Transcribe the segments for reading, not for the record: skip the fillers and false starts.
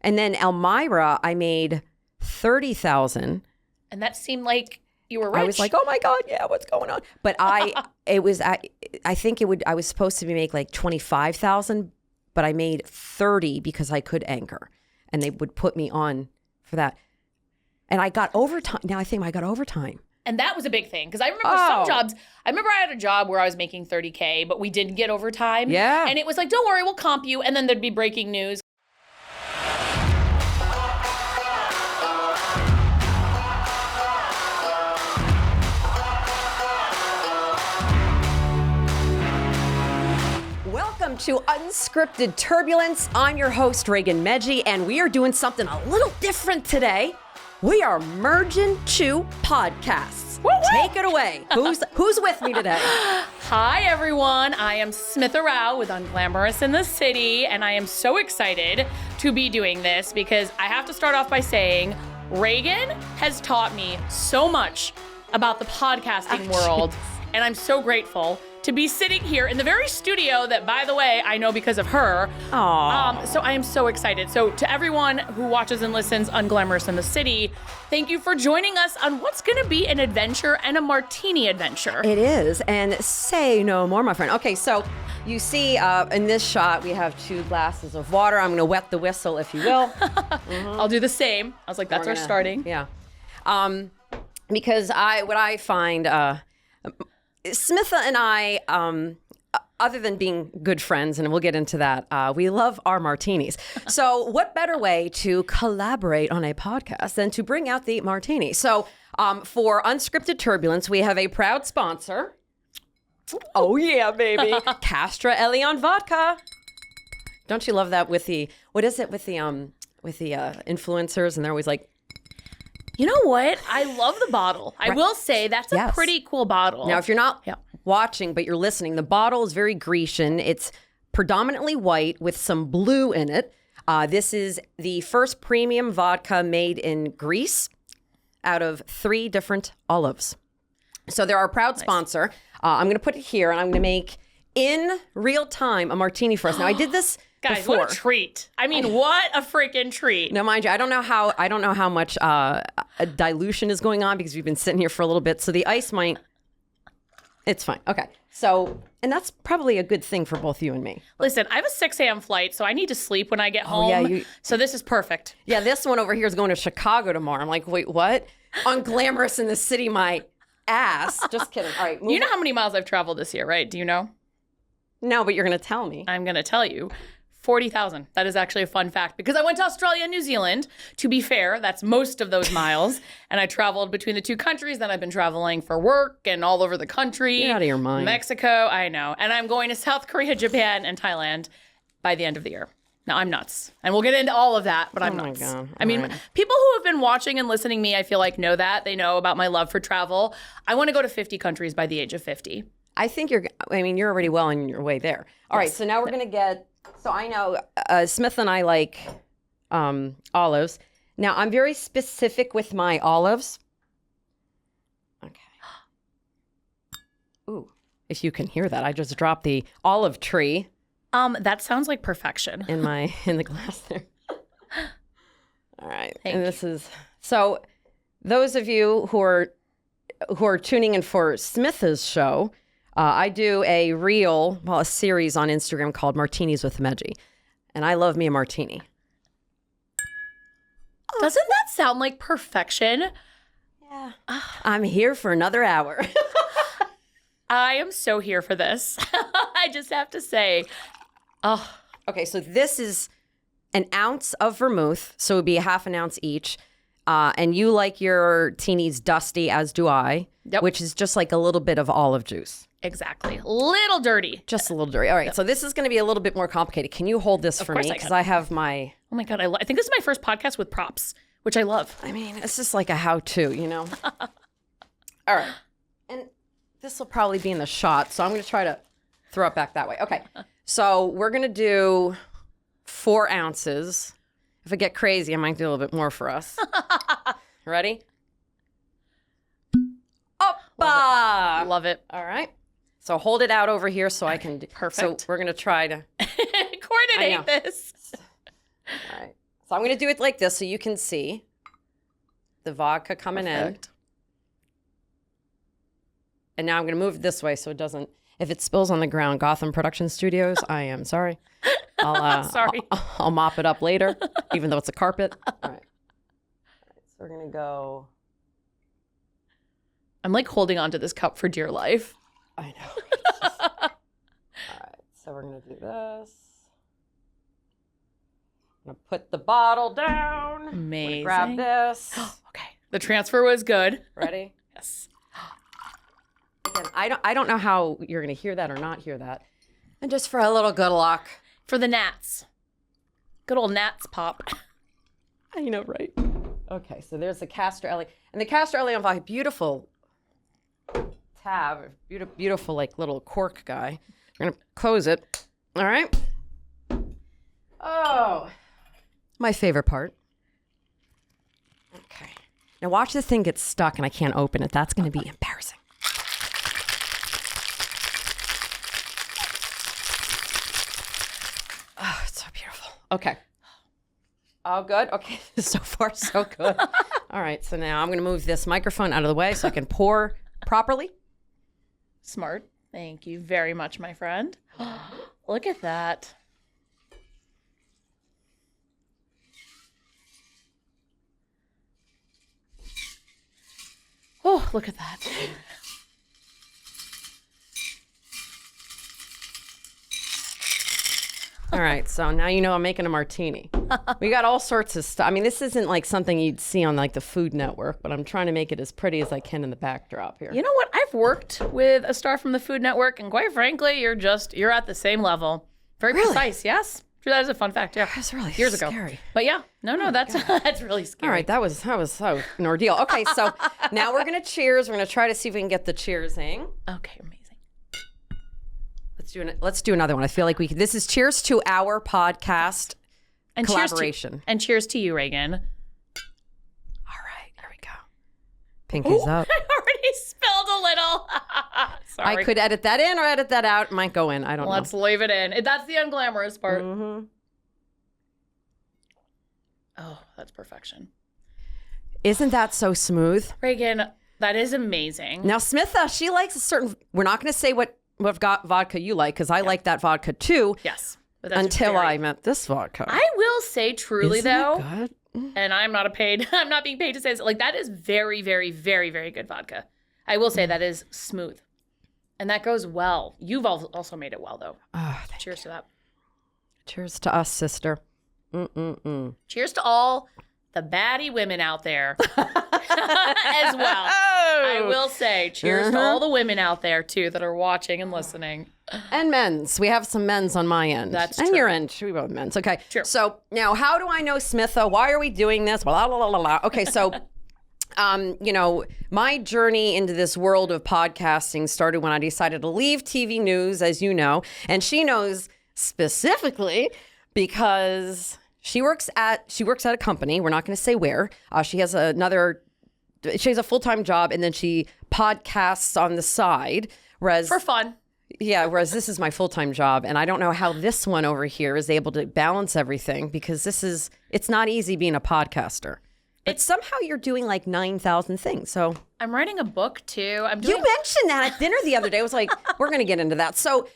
And then Elmira, I made 30,000. And that seemed like you were rich. I was like, oh my God, yeah, what's going on? But I think I was supposed to make like 25,000, but I made 30 because I could anchor and they would put me on for that. And I got overtime. Now I think I got overtime. And that was a big thing because I remember some jobs. I remember I had a job where I was making $30K, but we didn't get overtime. Yeah. And it was like, don't worry, we'll comp you. And then there'd be breaking news. Welcome to Unscripted Turbulence. I'm your host, Raegan Medgie, and we are doing something a little different today. We are merging two podcasts. Woo-woo! Take it away. Who's with me today? Hi, everyone. I am Smitha Rao with Unglamorous in the City, and I am so excited to be doing this because I have to start off by saying Raegan has taught me so much about the podcasting world, and I'm so grateful to be sitting here in the very studio that, by the way, I know because of her. So I am so excited. So to everyone who watches and listens Unglamorous in the City, thank you for joining us on what's going to be an adventure and a martini adventure. It is, and say no more, my friend. Okay, so you see in this shot, we have 2 glasses of water. I'm going to wet the whistle, if you will. I'll do the same. I was like, that's our starting. Yeah. Because what I find... Smitha and I, other than being good friends, and we'll get into that, we love our martinis. So what better way to collaborate on a podcast than to bring out the martini? So for Unscripted Turbulence, we have a proud sponsor. Oh, yeah, baby. Castra Elion Vodka. Don't you love that with the, what is it with the influencers? And they're always like, you know what? I love the bottle. I will say that's a pretty cool bottle. Now, if you're not watching, but you're listening, the bottle is very Grecian. It's predominantly white with some blue in it. This is the first premium vodka made in Greece out of 3 different olives. So they're our proud sponsor. I'm going to put it here, and I'm going to make in real time a martini for us. Now, I did this Guys, before. What a treat. I mean, what a freaking treat. Now, mind you, I don't know how much a dilution is going on because we've been sitting here for a little bit. So the ice might, it's fine. Okay. So, and that's probably a good thing for both you and me. Listen, I have a 6 a.m. flight, so I need to sleep when I get home. So this is perfect. Yeah, this one over here is going to Chicago tomorrow. I'm like, wait, what? Unglamorous in the City, my ass. Just kidding. All right. You know how many miles I've traveled this year, right? Do you know? No, but you're going to tell me. I'm going to tell you. 40,000. That is actually a fun fact because I went to Australia and New Zealand. To be fair, that's most of those miles. And I traveled between the 2 countries. Then I've been traveling for work and all over the country. You're out of your mind. Mexico, I know. And I'm going to South Korea, Japan, and Thailand by the end of the year. Now, I'm nuts. And we'll get into all of that, but I'm nuts. God. I mean, people who have been watching and listening to me, I feel like know that. They know about my love for travel. I want to go to 50 countries by the age of 50. I think you're already well on your way there. All right, so now we're going to get... So I know Smitha and I like olives. Now, I'm very specific with my olives. Okay. Ooh, if you can hear that, I just dropped the olive tree. That sounds like perfection. In the glass there. All right. Thank you. This is... So those of you who are tuning in for Smitha's show... I do a series on Instagram called Martinis with Medgie. And I love me a martini. Doesn't that sound like perfection? Yeah. I'm here for another hour. I am so here for this. I just have to say. Oh. Okay, so this is an ounce of vermouth. So it would be a half an ounce each. And you like your teenies dusty, as do I, which is just like a little bit of olive juice. Exactly. Little dirty. Just a little dirty. All right. So this is going to be a little bit more complicated. Can you hold this for me? Because I have my... Oh my God. I think this is my first podcast with props, which I love. I mean, it's just like a how-to, you know? All right. And this will probably be in the shot. So I'm going to try to throw it back that way. Okay. So we're going to do 4 ounces. If I get crazy, I might do a little bit more for us. Ready? Oppa! Love it. All right. So hold it out over here so I can... Perfect. So we're going to try to... coordinate this. All right. So I'm going to do it like this so you can see the vodka coming in. And now I'm going to move it this way so it doesn't, if it spills on the ground, Gotham Production Studios, I am sorry. Sorry. I'll mop it up later, even though it's a carpet. All right. So we're going to go. I'm like holding onto this cup for dear life. I know. All right. So we're going to do this. I'm going to put the bottle down. Amazing. Grab this. Okay. The transfer was good. Ready? Yes. Again, I don't know how you're going to hear that or not hear that. And just for a little good luck. For the gnats. Good old gnats pop. I know, right? Okay, so there's the castor oil. And the castor oil vodka, beautiful tab, beautiful like little cork guy. We're going to close it. All right. Oh, my favorite part. Okay. Now watch this thing get stuck and I can't open it. That's going to be embarrassing. Oh, it's so beautiful. Okay. Oh, good. Okay. So far, so good. All right. So now I'm going to move this microphone out of the way so I can pour properly. Smart. Thank you very much, my friend. Look at that. Oh, look at that. All right, so now you know I'm making a martini. We got all sorts of stuff. I mean, this isn't like something you'd see on like the Food Network, but I'm trying to make it as pretty as I can in the backdrop here. You know what? I've worked with a star from the Food Network, and quite frankly, you're at the same level. Very precise, yes. That is a fun fact, yeah. That's really years scary. ago. But yeah, no, that's that's really scary. All right, that was an ordeal. Okay, so now we're gonna cheers. We're gonna try to see if we can get the cheersing. Okay, amazing. Let's do another one. I feel like this is cheers to our podcast and collaboration. Cheers to you, Raegan. All right, here we go. Pinkies up. I already spilled a little. Sorry. I could edit that in or edit that out. It might go in. I don't know. Let's leave it in. That's the unglamorous part. Mm-hmm. Oh, that's perfection. Isn't that so smooth? Raegan, that is amazing. Now, Smitha, she likes a certain, we're not going to say what vodka you like, because I like that vodka too. Yes. But until I met this vodka. I will say truly, Isn't though, it good? And I'm not being paid to say this, like that is very, very, very, very good vodka. I will say that is smooth. And that goes well. You've also made it well, though. Oh, cheers to that. Cheers to us, sister. Mm-mm-mm. Cheers to all the baddie women out there as well. I will say cheers to all the women out there, too, that are watching and listening. And men's. We have some men's on my end. That's and true. your end. We both men's. Okay. Sure. So now, how do I know Smitha? Why are we doing this? Blah, blah, blah, blah, blah. Okay, so... my journey into this world of podcasting started when I decided to leave TV news, as you know, and she knows specifically because she works at a company. We're not going to say where. She has a full-time job, and then she podcasts on the side. Whereas for fun. Yeah, whereas this is my full-time job, and I don't know how this one over here is able to balance everything, because it's not easy being a podcaster. But somehow you're doing like 9,000 things. So I'm writing a book too. You mentioned that at dinner the other day. I was like, we're going to get into that. So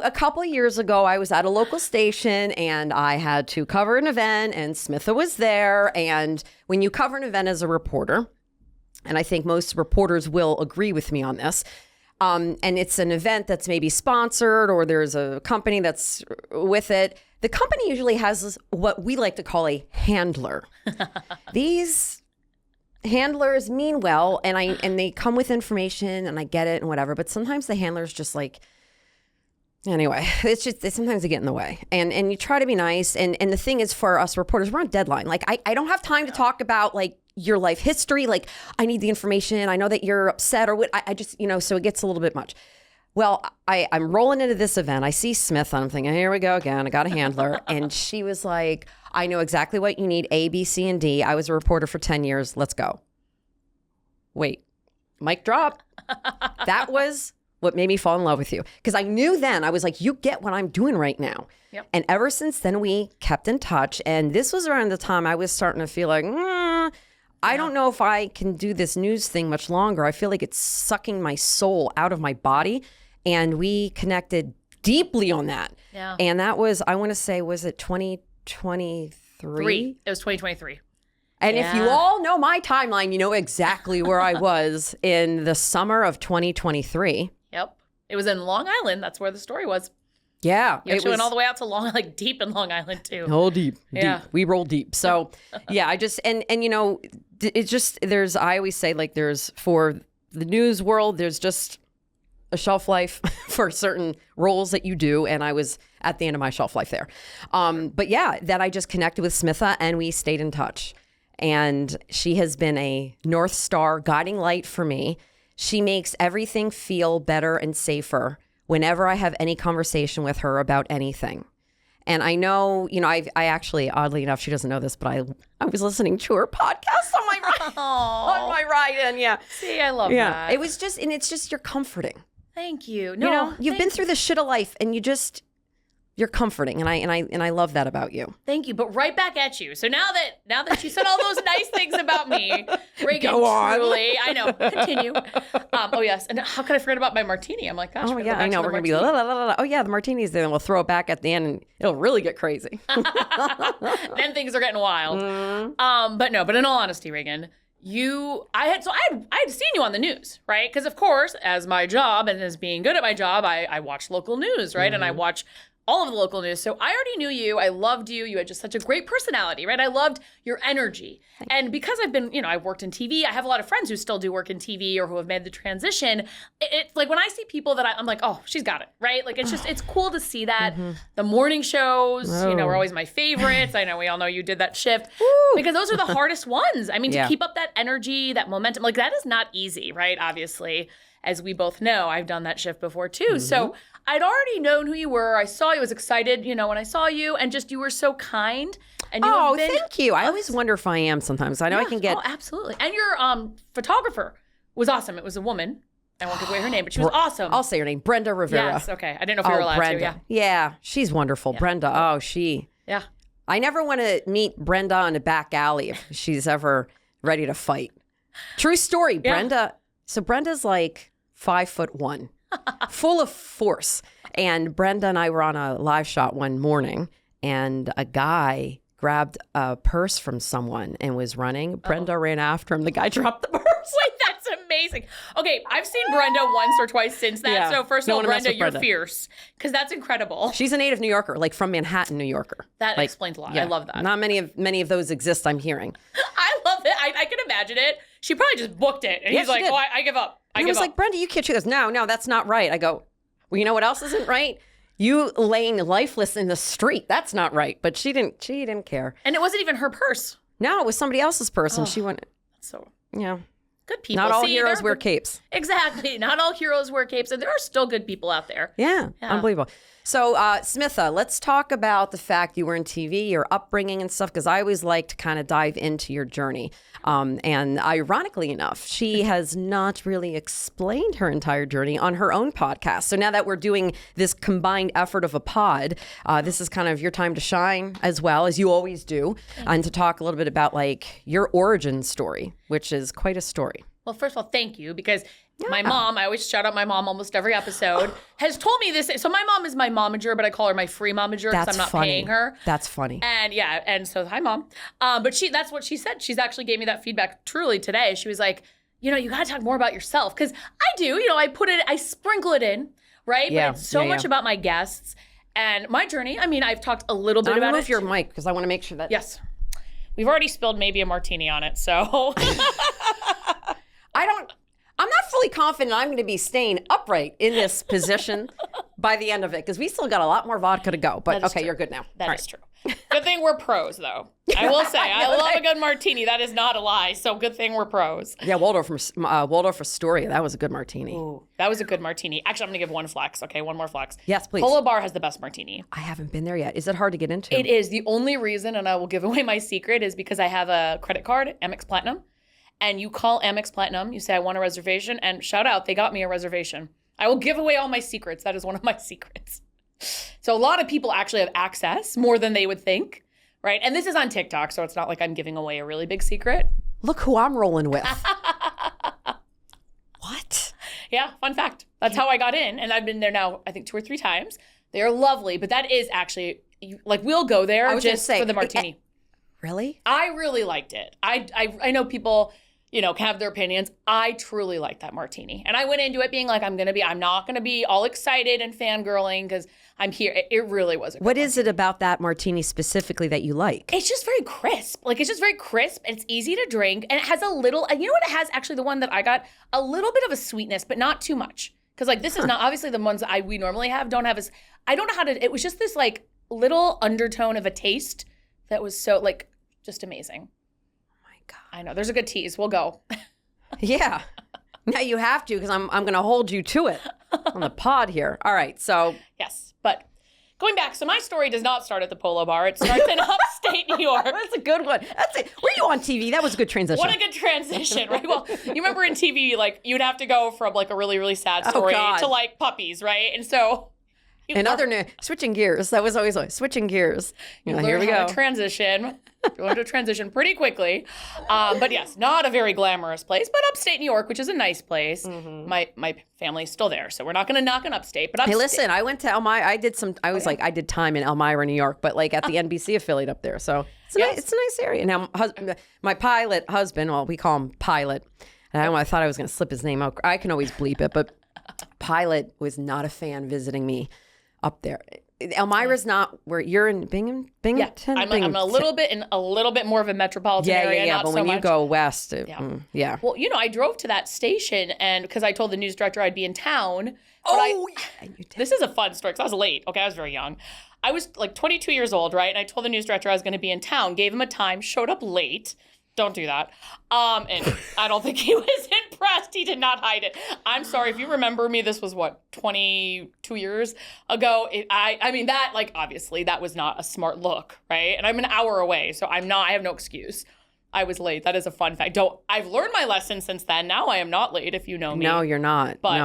a couple of years ago, I was at a local station and I had to cover an event, and Smitha was there. And when you cover an event as a reporter, and I think most reporters will agree with me on this, and it's an event that's maybe sponsored or there's a company that's with it, the company usually has what we like to call a handler. These handlers mean well, and they come with information, and I get it and whatever. But sometimes the handlers just like, anyway, sometimes they get in the way. And you try to be nice. And the thing is, for us reporters, we're on deadline. Like I don't have time to talk about like your life history. Like I need the information. I know that you're upset or what. I just, so it gets a little bit much. Well, I'm rolling into this event. I see Smith, and I'm thinking, here we go again. I got a handler. And she was like, I know exactly what you need, A, B, C, and D. I was a reporter for 10 years. Let's go. Wait, mic drop. That was what made me fall in love with you. Because I knew then, I was like, you get what I'm doing right now. Yep. And ever since then, we kept in touch. And this was around the time I was starting to feel like, I don't know if I can do this news thing much longer. I feel like it's sucking my soul out of my body. And we connected deeply on that. Yeah. And that was, I want to say, was it 2023? It was 2023. And if you all know my timeline, you know exactly where I was in the summer of 2023. Yep. It was in Long Island. That's where the story was. Yeah. You actually went all the way out to like deep in Long Island too. Oh, deep. Yeah. Deep. We roll deep. So yeah, I just, and you know, it's just, I always say like for the news world, there's just a shelf life for certain roles that you do. And I was at the end of my shelf life there. But yeah, that I just connected with Smitha and we stayed in touch. And she has been a North Star guiding light for me. She makes everything feel better and safer whenever I have any conversation with her about anything. And I know, you know, I actually, oddly enough, she doesn't know this, but I was listening to her podcast on my ride in. Yeah. See, I love that. It was just, and it's just, you're comforting. Thank you. No, you know, you've been through the shit of life and you're comforting, and I love that about you. Thank you, but right back at you. So now that you said all those nice things about me, Raegan, Go on. truly, I know. Continue. Oh yes, and how could I forget about my martini? I'm like, gosh. Oh yeah, I know. We're gonna be la, la, la, la. Oh yeah, the martinis. Then we'll throw it back at the end, and it'll really get crazy. Then things are getting wild. But in all honesty, Raegan, I had seen you on the news, right? Because of course, as my job and as being good at my job, I watch local news, right? And I watch all of the local news. So I already knew you. I loved you. You had just such a great personality, right? I loved your energy. And because I've been, I've worked in TV, I have a lot of friends who still do work in TV or who have made the transition. It's like when I see people that I'm like, oh, she's got it, right? Like it's cool to see that. The morning shows, were always my favorites. I know we all know you did that shift because those are the hardest ones. I mean, to keep up that energy, that momentum, like that is not easy, right? Obviously, as we both know, I've done that shift before too. So I'd already known who you were. I saw you. I was excited, when I saw you, and just you were so kind. And you thank you. I always wonder if I am sometimes. I know I can get. Oh, absolutely. And your photographer was awesome. It was a woman. I won't give away her name, but she was awesome. I'll say her name, Brenda Rivera. Yes. Okay. I didn't know if you were allowed Brenda. to. Yeah, she's wonderful. Yeah. Brenda. Oh, she. Yeah. I never want to meet Brenda in a back alley if she's ever ready to fight. True story. Yeah. Brenda. So Brenda's like 5'1", full of force. And Brenda and I were on a live shot one morning, and a guy grabbed a purse from someone and was running. Brenda ran after him. The guy dropped the purse. Wait, that's amazing. Okay, I've seen Brenda once or twice since that. Yeah. So first of all, Brenda, you're fierce because that's incredible. She's a native New Yorker, like from Manhattan, New Yorker. That explains a lot. Yeah, I love that. Not many of those exist, I'm hearing. I love it. I can imagine it. She probably just booked it. And he's like, oh, I give up. I was like, Brenda, you can't. She goes, no, that's not right. I go, well, you know what else isn't right? You laying lifeless in the street. That's not right. But she didn't care. And it wasn't even her purse. No, it was somebody else's purse. And she went, so yeah. Good people. Not all heroes wear capes. Exactly. Not all heroes wear capes. And there are still good people out there. Yeah. Unbelievable. So, Smitha, let's talk about the fact you were in TV, your upbringing and stuff, because I always like to kind of dive into your journey. And ironically enough, she has not really explained her entire journey on her own podcast. So now that we're doing this combined effort of a pod, this is kind of your time to shine as well, as you always do, and to talk a little bit about like your origin story, which is quite a story. Well, first of all, thank you, because my mom, I always shout out my mom almost every episode, has told me this. So my mom is my momager, but I call her my free momager because I'm not paying her. That's funny. And so hi, Mom. But that's what she said. She's actually gave me that feedback truly today. She was like, you got to talk more about yourself, because I do. I sprinkle it in, right? Yeah. But it's so much about my guests and my journey. I mean, I've talked a little bit about it. Move your mic because I want to make sure that. Yes. We've already spilled maybe a martini on it, so. I'm not fully confident I'm going to be staying upright in this position by the end of it, because we still got a lot more vodka to go. But okay, you're good now. That is true. Good thing we're pros, though. I will say, I love a good martini. That is not a lie. So good thing we're pros. Yeah, Waldorf Astoria. That was a good martini. Ooh, that was a good martini. Actually, I'm going to give one flex. Okay, one more flex. Yes, please. Polo Bar has the best martini. I haven't been there yet. Is it hard to get into? It is. The only reason, and I will give away my secret, is because I have a credit card, Amex Platinum. And you call Amex Platinum, you say, I want a reservation, and shout out, they got me a reservation. I will give away all my secrets. That is one of my secrets. So a lot of people actually have access more than they would think, right? And this is on TikTok, so it's not like I'm giving away a really big secret. Look who I'm rolling with. What? Yeah, fun fact. That's how I got in, and I've been there now, I think 2 or 3 times. They are lovely, but that is actually, like, we'll go there just for the martini. Really? I really liked it. I know people, you know, can have their opinions. I truly like that martini. And I went into it being like, I'm not going to be all excited and fangirling because I'm here. It really was a good What is it about that martini specifically that you like? It's just very crisp. Like, it's just very crisp and it's easy to drink. And it has a little, and you know what it has? Actually, the one that I got, a little bit of a sweetness, but not too much. Because, like, this is not, obviously the ones that we normally have don't have as, I don't know how to, it was just this, like, little undertone of a taste that was so, like, just amazing. God. I know. There's a good tease. We'll go. Yeah. Now you have to because I'm going to hold you to it on the pod here. All right. So. Yes. But going back, so my story does not start at the Polo Bar. It starts in upstate New York. That's a good one. That's it. Were you on TV? That was a good transition. What a good transition, right? Well, you remember in TV, like, you'd have to go from, like, a really, really sad story to, like, puppies, right? And so. Switching gears. That was always switching gears. Here we go. Transition. You learn to transition pretty quickly. But yes, not a very glamorous place, but upstate New York, which is a nice place. Mm-hmm. My family's still there, so we're not going to knock on upstate. But upstate. Hey, listen, I went to Elmira. I did time in Elmira, New York, but like at the NBC affiliate up there. So it's a nice area. Now, my pilot husband, well, we call him Pilot. And I thought I was going to slip his name out. I can always bleep it, but Pilot was not a fan visiting me up there. Elmira's not where you're in Binghamton. Yeah, I'm a little bit more of a metropolitan area. Yeah. But when you go west, yeah. Well, you know, I drove to that station and because I told the news director I'd be in town. This is a fun story because I was late. Okay, I was very young. I was like 22 years old, right? And I told the news director I was going to be in town. Gave him a time. Showed up late. Don't do that. And I don't think he was impressed. He did not hide it. I'm sorry. If you remember me, this was 22 years ago. I mean, that, like, obviously that was not a smart look, right? And I'm an hour away, so I have no excuse. I was late. That is a fun fact. I've learned my lesson since then. Now I am not late if you know me. No, you're not. But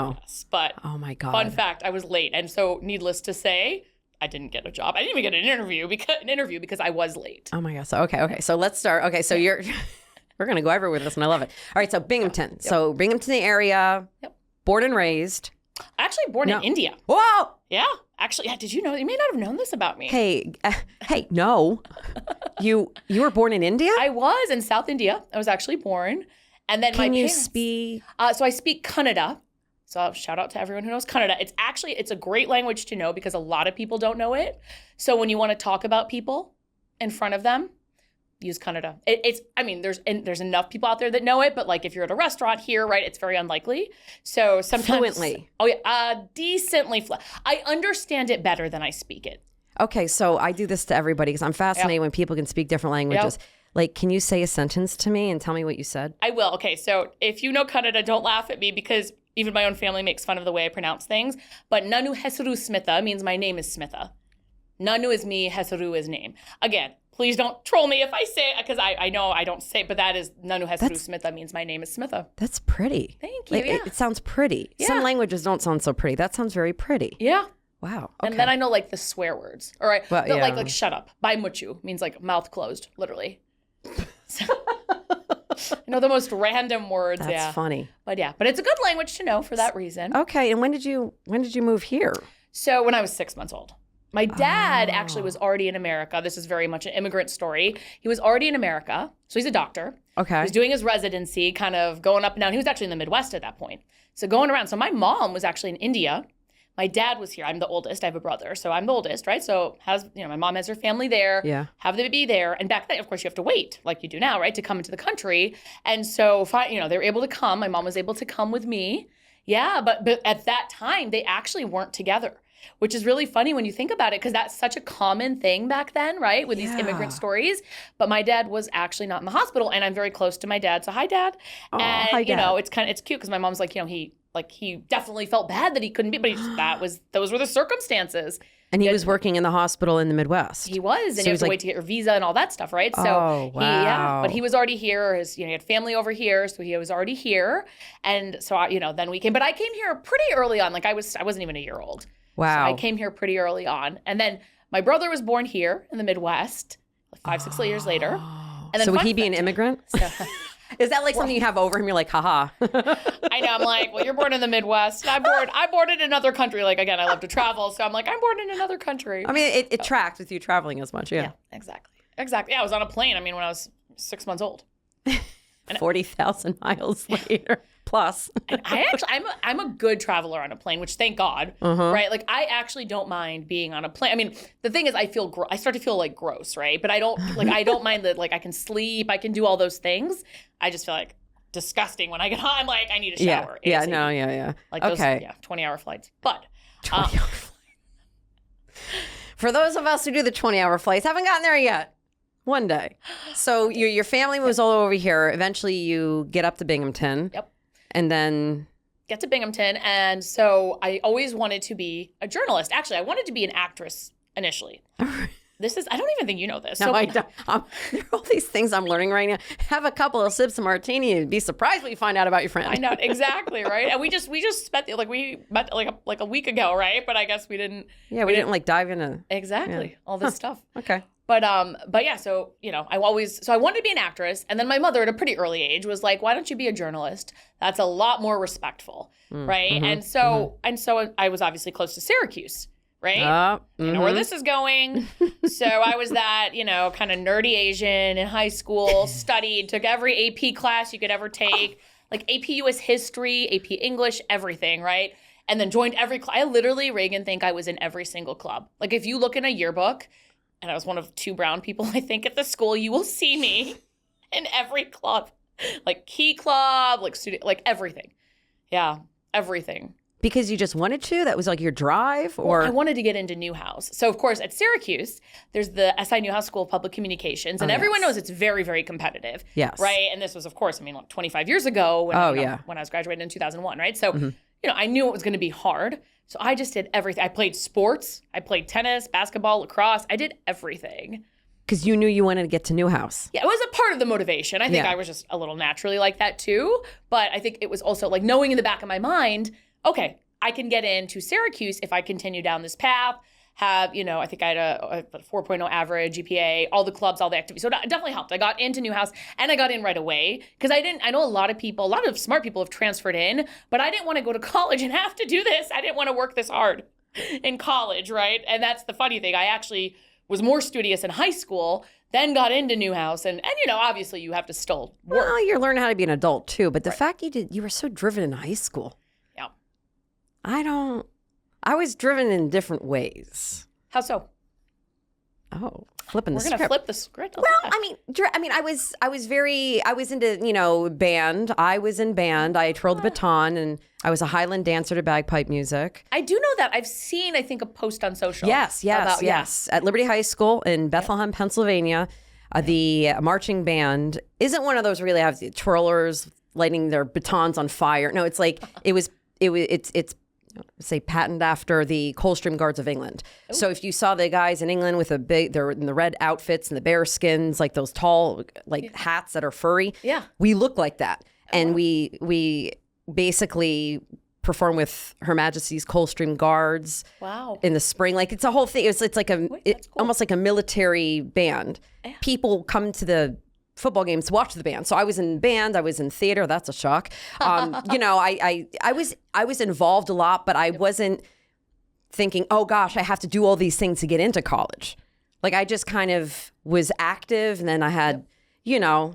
oh my God. Fun fact, I was late. And so needless to say, I didn't get a job. I didn't even get an interview because I was late. Oh my gosh. So, okay. So let's start. Okay. So we're going to go everywhere with this and I love it. All right. So Binghamton. Yep. So Binghamton, the area, born and raised. Actually born in India. Whoa. Yeah. Actually, did you know? You may not have known this about me. Hey, no. You were born in India? I was in South India. I was actually born. And then Can you speak? So I speak Kannada. So I'll shout out to everyone who knows Kannada. It's a great language to know because a lot of people don't know it. So when you want to talk about people in front of them, use Kannada. There's enough people out there that know it, but like if you're at a restaurant here, right, it's very unlikely. So sometimes fluently. Oh yeah, decently. I understand it better than I speak it. Okay, so I do this to everybody because I'm fascinated when people can speak different languages. Yep. Like, can you say a sentence to me and tell me what you said? I will. Okay, so if you know Kannada, don't laugh at me because even my own family makes fun of the way I pronounce things. But Nanu Hesaru Smitha means my name is Smitha. Nanu is me, Hesaru is name. Again, please don't troll me if I say it because I know I don't say it, but that is Nanu Hesaru Smitha means my name is Smitha. That's pretty. Thank you. It sounds pretty. Yeah. Some languages don't sound so pretty. That sounds very pretty. Yeah. Wow. Okay. And then I know like the swear words. All right. Like shut up. Bai muchu means like mouth closed, literally. So, you know, the most random words. That's funny. But it's a good language to know for that reason. Okay. And when did you move here? So when I was 6 months old. My dad actually was already in America. This is very much an immigrant story. He was already in America. So he's a doctor. Okay. He was doing his residency, kind of going up and down. He was actually in the Midwest at that point. So going around. So my mom was actually in India. My dad was here. I'm the oldest. I have a brother. So I'm the oldest, right? So my mom has her family there. Yeah. Have the baby there. And back then, of course, you have to wait like you do now, right? To come into the country. And so, they were able to come. My mom was able to come with me. Yeah. But at that time, they actually weren't together, which is really funny when you think about it, because that's such a common thing back then, right? With these immigrant stories. But my dad was actually not in the hospital. And I'm very close to my dad. So hi, Dad. Oh, and, hi, Dad. it's cute because my mom's like, he definitely felt bad that he couldn't be, but those were the circumstances. And he was working in the hospital in the Midwest. He was, and you have to wait to get your visa and all that stuff, right? So oh, wow. but he was already here. He had family over here, so he was already here. And so, then we came. But I came here pretty early on. Like I wasn't even a year old. Wow. So I came here pretty early on. And then my brother was born here in the Midwest, like 5-6 years later. And then so would he be an immigrant? So, is that like something you have over him? You're like, haha. I know. I'm like, well, you're born in the Midwest. I'm born in another country. Like, again, I love to travel. So I'm like, I'm born in another country. I mean, it tracks with you traveling as much. Yeah, exactly. Yeah, I was on a plane. I mean, when I was 6 months old. 40,000 miles later plus. And I'm a good traveler on a plane, which thank God, right? Like I actually don't mind being on a plane. I mean, the thing is, I start to feel like gross, right? But I don't mind that. Like I can sleep, I can do all those things. I just feel like disgusting when I get home. I'm like, I need a shower. Yeah. Like those, 20-hour flights. But 20-hour flights. For those of us who do the 20-hour flights, haven't gotten there yet. One day. So your family was all over here. Eventually, you get up to Binghamton. Yep. And then get to Binghamton. And so I always wanted to be a journalist. Actually, I wanted to be an actress initially. I don't even think you know this. No, I don't. There are all these things I'm learning right now. Have a couple of sips of martini and be surprised what you find out about your friend. I know, exactly, right? And we just spent, we met like a week ago, right? But I guess we didn't. Yeah, we didn't like dive into. Exactly. All this stuff. Okay. But yeah, so, I wanted to be an actress. And then my mother at a pretty early age was like, why don't you be a journalist? That's a lot more respectful, right? Mm-hmm, and so I was obviously close to Syracuse, right? You know where this is going. So I was that, kind of nerdy Asian in high school, studied, took every AP class you could ever take, like AP US History, AP English, everything, right? And then joined every class. I literally, Raegan, think I was in every single club. Like if you look in a yearbook, and I was one of 2 brown people, I think, at the school, you will see me in every club, like Key Club, like student, like everything. Yeah, everything. Because you just wanted to? That was like your drive? Or well, I wanted to get into Newhouse. So, of course, at Syracuse, there's the SI Newhouse School of Public Communications, and everyone knows it's very, very competitive. Yes. Right? And this was, of course, 25 years ago when I was graduating in 2001, right? So, I knew it was going to be hard. So I just did everything. I played sports. I played tennis, basketball, lacrosse. I did everything. Because you knew you wanted to get to Newhouse. Yeah, it was a part of the motivation. I think I was just a little naturally like that too. But I think it was also like knowing in the back of my mind, okay, I can get into Syracuse if I continue down this path. Have, I think I had a 4.0 average, GPA, all the clubs, all the activities. So it definitely helped. I got into Newhouse and I got in right away because I know a lot of smart people have transferred in, but I didn't want to go to college and have to do this. I didn't want to work this hard in college, right? And that's the funny thing. I actually was more studious in high school, then got into Newhouse. And obviously you have to still work. Well, you're learning how to be an adult too. But the fact you were so driven in high school. Yeah. I was driven in different ways. How so? Oh, flipping the script. We're going to flip the script. Well, I was into, band. I was in band. I twirled the baton and I was a Highland dancer to bagpipe music. I do know that. I've seen, I think, a post on social. Yes. At Liberty High School in Bethlehem, Pennsylvania, the marching band isn't one of those really have the twirlers lighting their batons on fire. No, it's like, it's say patterned after the Coldstream Guards of England. Ooh. So if you saw the guys in England with they're in the red outfits and the bear skins, like those tall hats that are furry. Yeah. We look like that. And we basically perform with Her Majesty's Coldstream Guards. Wow. In the spring. Like it's a whole thing. It's like cool. Almost like a military band. Yeah. People come to the football games to watch the band. So I was in band, I was in theater. That's a shock. I was involved a lot, but I wasn't thinking, oh gosh, I have to do all these things to get into college. Like I just kind of was active, and then I had, I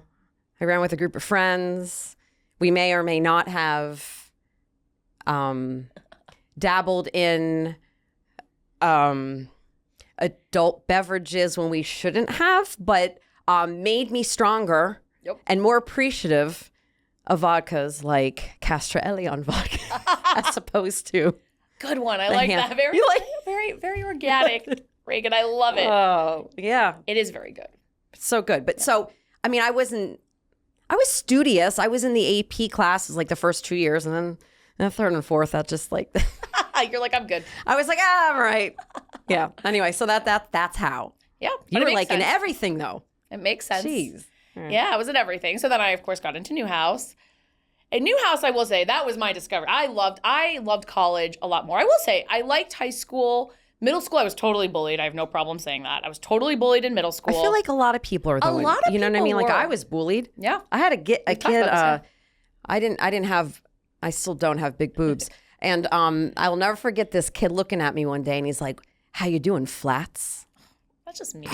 ran with a group of friends. We may or may not have dabbled in adult beverages when we shouldn't have, but made me stronger and more appreciative of vodkas like Castra Elion vodka as opposed to. Good one. I like that. Very, very, very organic. Raegan, I love it. Oh, yeah. It is very good. So good. But I was studious. I was in the AP classes like the first 2 years, and then the third and fourth, that just like, You're like, I'm good. I was like, all right. Yeah. Anyway, so that's how. Yeah. You but were it makes like in sense. everything though. It makes sense. Jeez. Right. Yeah, I was in everything. So then I, of course, got into New House. In New House, I will say, that was my discovery. I loved college a lot more. I will say, I liked high school. Middle school, I was totally bullied. I have no problem saying that. I was totally bullied in middle school. I feel like a lot of people are though. lot of you know what I mean? people Like were. I was bullied. Yeah. I had a kid. about this, I didn't have. I still don't have big boobs. And I will never forget this kid looking at me one day, and he's like, "How you doing, flats?" That's just me.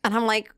And I'm like,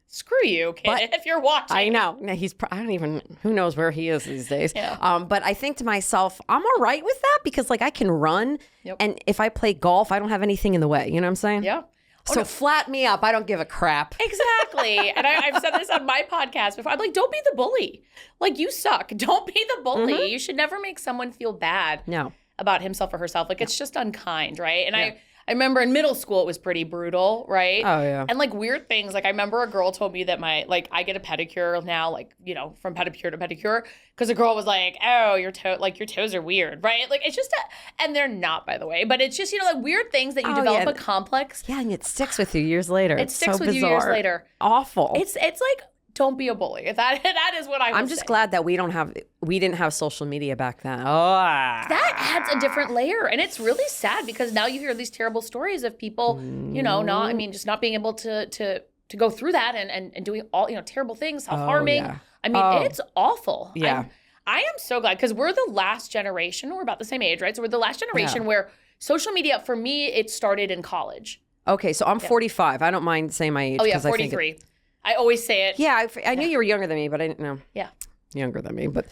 Screw you, kid, But if you're watching. I know. No, I don't even, who knows where he is these days. Yeah. But I think to myself, I'm all right with that because like I can run. Yep. And if I play golf, I don't have anything in the way. You know what I'm saying? Yeah. So flat me up. I don't give a crap. Exactly. And I've said this on my podcast before. I'm like, don't be the bully. Like, you suck. Don't be the bully. Mm-hmm. You should never make someone feel bad No. about himself or herself. Like, it's just unkind, right? And I remember in middle school, it was pretty brutal, right? Oh, yeah. And like weird things. Like I remember a girl told me that I get a pedicure now, like, you know, from pedicure to pedicure. Because a girl was like, oh, your toes are weird, right? Like it's just, and they're not, by the way. But it's just, you know, like weird things that you develop a complex. Yeah, and it sticks with you years later. It sticks with you years later. Awful. It's like, don't be a bully. That is what I'm just glad that we didn't have social media back then. That adds a different layer. And it's really sad because now you hear these terrible stories of people, you know, just not being able to go through that and doing all, you know, terrible things, self-harming. yeah. I mean, it's awful. Yeah. I am so glad because we're the last generation, we're about the same age, right? So we're the last generation where social media, for me, it started in college. Okay, so I'm 45. I don't mind saying my age. Oh, yeah, 'cause I think 43. I always say it. Yeah, I knew you were younger than me, but I didn't know. Yeah. Younger than me, but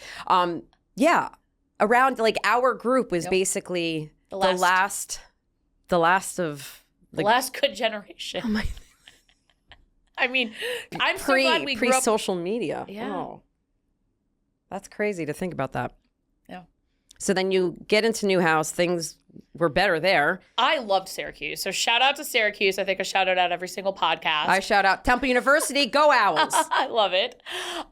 yeah, around like our group was basically the last of the last good generation. Oh my, I mean, I'm so glad we grew up. Pre-social media. Yeah. Oh, that's crazy to think about that. Yeah. So then you get into New House, things were better there. I loved Syracuse. So shout out to Syracuse. I think I shout it out every single podcast. I shout out Temple University, go Owls. I love it.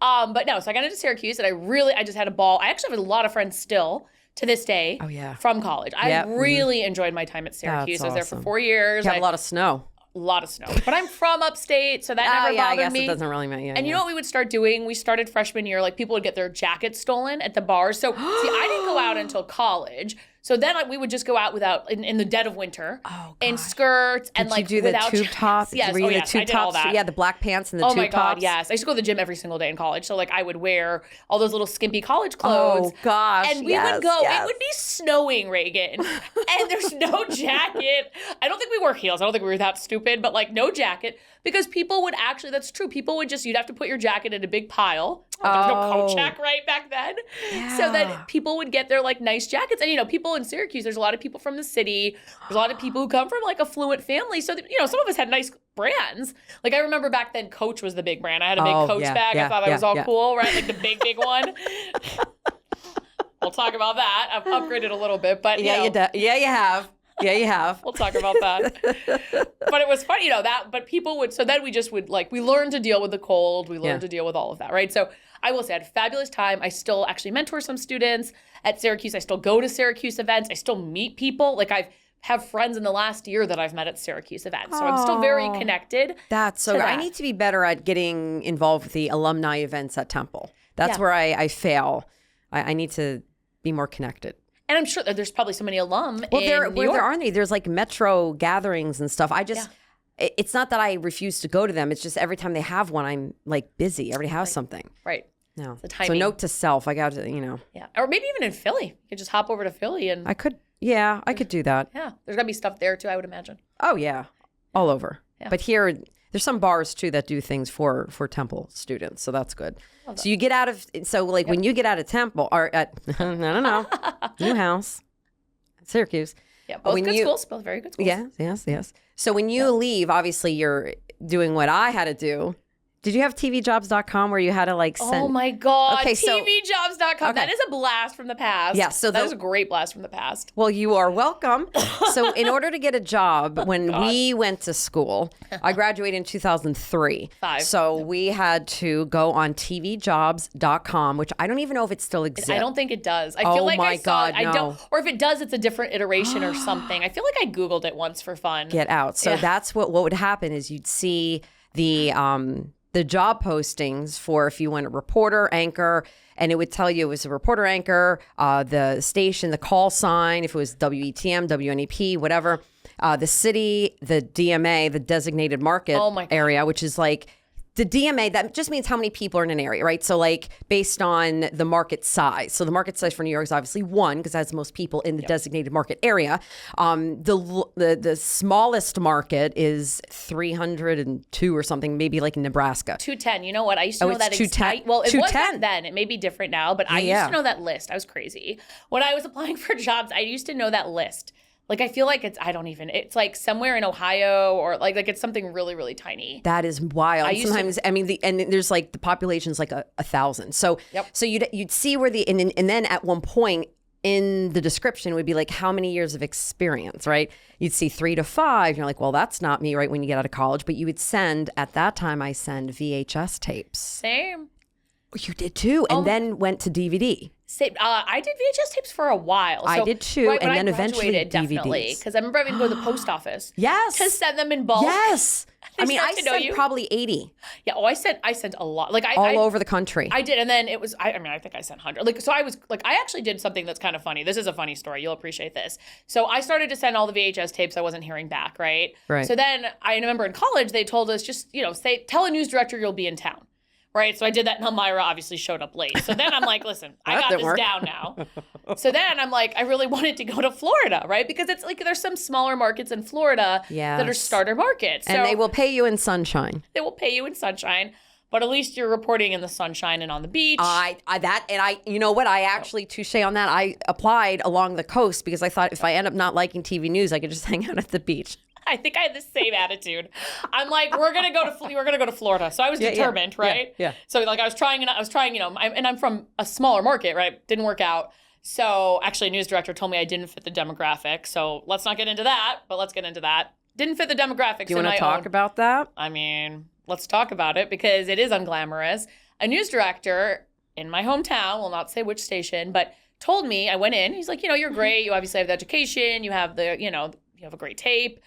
But no, so I got into Syracuse and I just had a ball. I actually have a lot of friends still to this day from college. Yep. I really enjoyed my time at Syracuse. That's I was there for awesome. 4 years. You have a lot of snow. A lot of snow. But I'm from upstate, so that never I bothered guess me. it doesn't really matter. Yeah, And you know what we would start doing? We started freshman year, like people would get their jackets stolen at the bars. So see, I didn't go out until college. So then we would just go out in the dead of winter in skirts and like Did you do the without tube jackets. top? Yes, Were you the yes, tube I did all tops? that. Yeah, the black pants and the Oh tube my God, tops. yes. I used to go to the gym every single day in college. So like I would wear all those little skimpy college clothes. Oh gosh, And we would go, it would be snowing, Raegan. And there's no jacket. I don't think we wore heels. I don't think we were that stupid, but like no jacket. Because people would actually, that's true. People would just, you'd have to put your jacket in a big pile. There was no coat check right back then. Yeah. So that people would get their like nice jackets. And you know, people in Syracuse, there's a lot of people from the city. There's a lot of people who come from like affluent families. So, that, you know, some of us had nice brands. Like I remember back then Coach was the big brand. I had a big Coach bag. I thought that was all cool, right? Like the big one. We'll talk about that. I've upgraded a little bit, but you have. Yeah, you have. We'll talk about that. But it was funny, you know, but people would, so then we just would like, we learned to deal with the cold. We learned to deal with all of that, right? So I will say I had a fabulous time. I still actually mentor some students at Syracuse. I still go to Syracuse events. I still meet people. Like I have friends in the last year that I've met at Syracuse events. So I'm still very connected. That's so, I need to be better at getting involved with the alumni events at Temple. That's where I fail. I need to be more connected. And I'm sure that there's probably so many alum Well, in New there York. aren't they? There's like metro gatherings and stuff. I just, it's not that I refuse to go to them. It's just every time they have one, I'm like busy. Everybody has something. Right. No. The timing. So note to self, I got to, you know. Yeah. Or maybe even in Philly. You could just hop over to Philly and. I could do that. Yeah. There's got to be stuff there too, I would imagine. Oh, yeah. All over. Yeah. But here, there's some bars too that do things for Temple students. So that's good. So you get out of, when you get out of Temple, or at, no, New House. Syracuse. Yeah, both when good schools, both very good schools. Yes. So when you leave, obviously you're doing what I had to do, Did you have tvjobs.com where you had to like send? Oh my God. Okay, so- TVjobs.com. Okay. That is a blast from the past. Yeah, so that is a great blast from the past. Well, you are welcome. So in order to get a job, when we went to school, I graduated in 2003. So we had to go on tvjobs.com, which I don't even know if it still exists. I don't think it does. I feel like my I saw God, it. I no. don't, or if it does, it's a different iteration or something. I feel like I Googled it once for fun. Get out. So that's what would happen is you'd see the job postings for if you went a reporter, anchor, and it would tell you it was a reporter, anchor, the station, the call sign, if it was WETM, WNEP, whatever, the city, the DMA, the designated market area, which is like the DMA, that just means how many people are in an area, right? So like based on the market size. So the market size for New York is obviously 1 because it has the most people in the designated market area. The smallest market is 302 or something, maybe like in Nebraska. 210. You know what? I used to know that. 210. Well, it was 210. back then. It may be different now, but I used to know that list. I was crazy. When I was applying for jobs, I used to know that list. Like, I feel like it's like somewhere in Ohio or like it's something really, really tiny. That is wild. And there's like the population's like 1,000. So you'd see where and then at one point in the description would be like, how many years of experience, right? You'd see 3 to 5. You're like, well, that's not me right when you get out of college. But you would at that time, I send VHS tapes. Same. You did too. And then went to DVD. I did VHS tapes for a while. I did too, and then eventually DVDs. Because I remember having to go to the post office. Yes. To send them in bulk. Yes. I sent probably 80. Yeah. Oh, I sent a lot. Like all over the country. I did, and then it was. I think I sent 100. Like, so I was like, I actually did something that's kind of funny. This is a funny story. You'll appreciate this. So I started to send all the VHS tapes. I wasn't hearing back. Right. So then I remember in college they told us just tell a news director you'll be in town. Right. So I did that, and Elmira obviously showed up late. So then I'm like, listen, I got this down now. So then I'm like, I really wanted to go to Florida, right? Because it's like there's some smaller markets in Florida that are starter markets. And they will pay you in sunshine. They will pay you in sunshine. But at least you're reporting in the sunshine and on the beach. You know what? I actually, touche on that. I applied along the coast because I thought if I end up not liking TV news, I could just hang out at the beach. I think I had the same attitude. I'm like, we're gonna go to Florida. So I was determined, right? Yeah. So like I was trying, and I'm from a smaller market, right? Didn't work out. So actually, a news director told me I didn't fit the demographic. So let's not get into that, but let's get into that. Didn't fit the demographics. Do you want to talk about that? I mean, let's talk about it because it is unglamorous. A news director in my hometown, will not say which station, but told me, I went in. He's like, you're great. You obviously have the education. You have you have a great tape.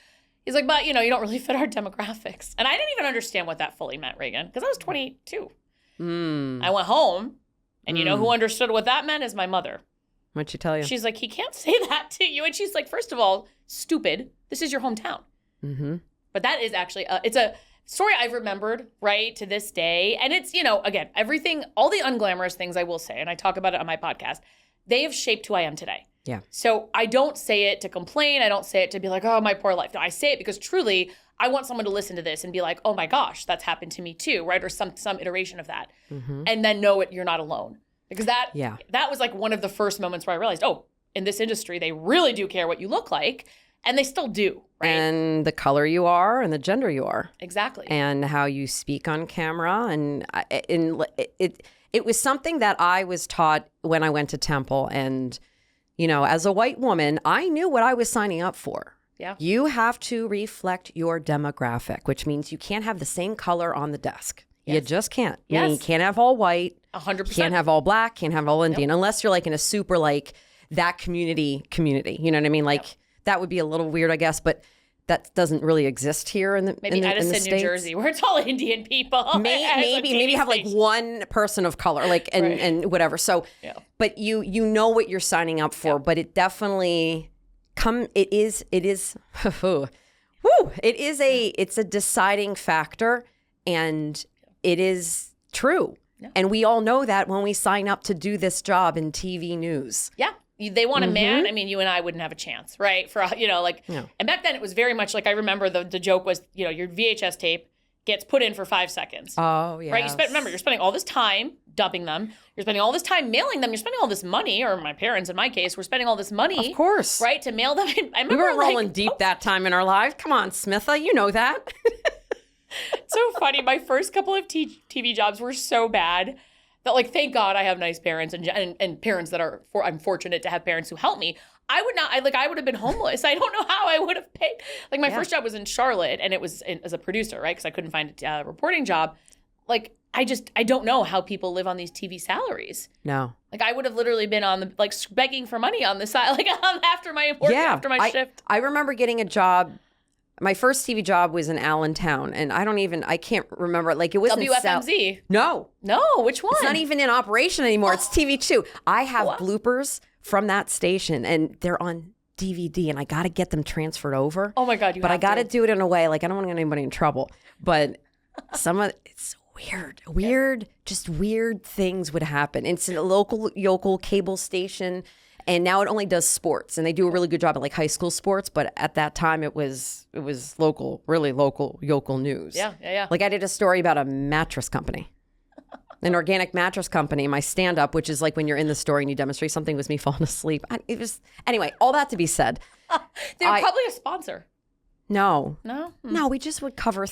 He's like, but, you don't really fit our demographics. And I didn't even understand what that fully meant, Raegan, because I was 22. I went home, and you know who understood what that meant is my mother. What'd she tell you? She's like, he can't say that to you. And she's like, first of all, stupid. This is your hometown. Mm-hmm. But that is actually, it's a story I've remembered, right, to this day. And it's, again, everything, all the unglamorous things I will say, and I talk about it on my podcast, they have shaped who I am today. Yeah. So I don't say it to complain. I don't say it to be like, oh, my poor life. No, I say it because truly I want someone to listen to this and be like, oh my gosh, that's happened to me too, right? Or some iteration of that. Mm-hmm. And then know you're not alone. Because that was like one of the first moments where I realized, oh, in this industry, they really do care what you look like. And they still do, right? And the color you are and the gender you are. Exactly. And how you speak on camera. And it was something that I was taught when I went to Temple. And as a white woman, I knew what I was signing up for. Yeah. You have to reflect your demographic, which means you can't have the same color on the desk. Yes. You just can't. Yes. You can't have all white. 100%. Can't have all black. Can't have all Indian. Nope. Unless you're like in a super like that community. You know what I mean? Like that would be a little weird, I guess. But that doesn't really exist here in the maybe in Edison, the New States. Jersey, where it's all Indian people. Maybe have like one person of color, like and whatever. So, but you know what you're signing up for. But it definitely it's a deciding factor, and it is true. Yeah. And we all know that when we sign up to do this job in TV news. Yeah. They want a man. I mean, you and I wouldn't have a chance, right? And back then it was very much like, I remember the joke was, your VHS tape gets put in for 5 seconds. Oh, yeah. Right? You're spending all this time dubbing them. You're spending all this time mailing them. You're spending all this money, or my parents, in my case, were spending all this money. Of course. Right? To mail them. I remember we were rolling deep that time in our lives. Come on, Smitha. You know that. So funny. My first couple of TV jobs were so bad that, like, thank God I have nice parents and parents that are, I'm fortunate to have parents who help me. I would have been homeless. I don't know how I would have paid. Like, my first job was in Charlotte, and it was as a producer, right? Because I couldn't find a reporting job. Like, I don't know how people live on these TV salaries. No. Like, I would have literally been on begging for money on the side, like, after my work, after my shift. I remember getting a job. My first TV job was in Allentown, and I can't remember. Like, it was WFMZ. No, which one? it's not even in operation anymore. It's TV2. I have bloopers from that station, and they're on DVD, and I got to get them transferred over. Oh my God, but I got to do it in a way, like, I don't want to get anybody in trouble. But it's weird, just weird things would happen. It's a local cable station. And now it only does sports, and they do a really good job at like high school sports. But at that time, it was local, really local news. Yeah. Like, I did a story about a mattress company, an organic mattress company. My stand-up, which is like when you're in the store and you demonstrate something, was me falling asleep. Anyway. All that to be said, they were probably a sponsor. No, No, we just would cover,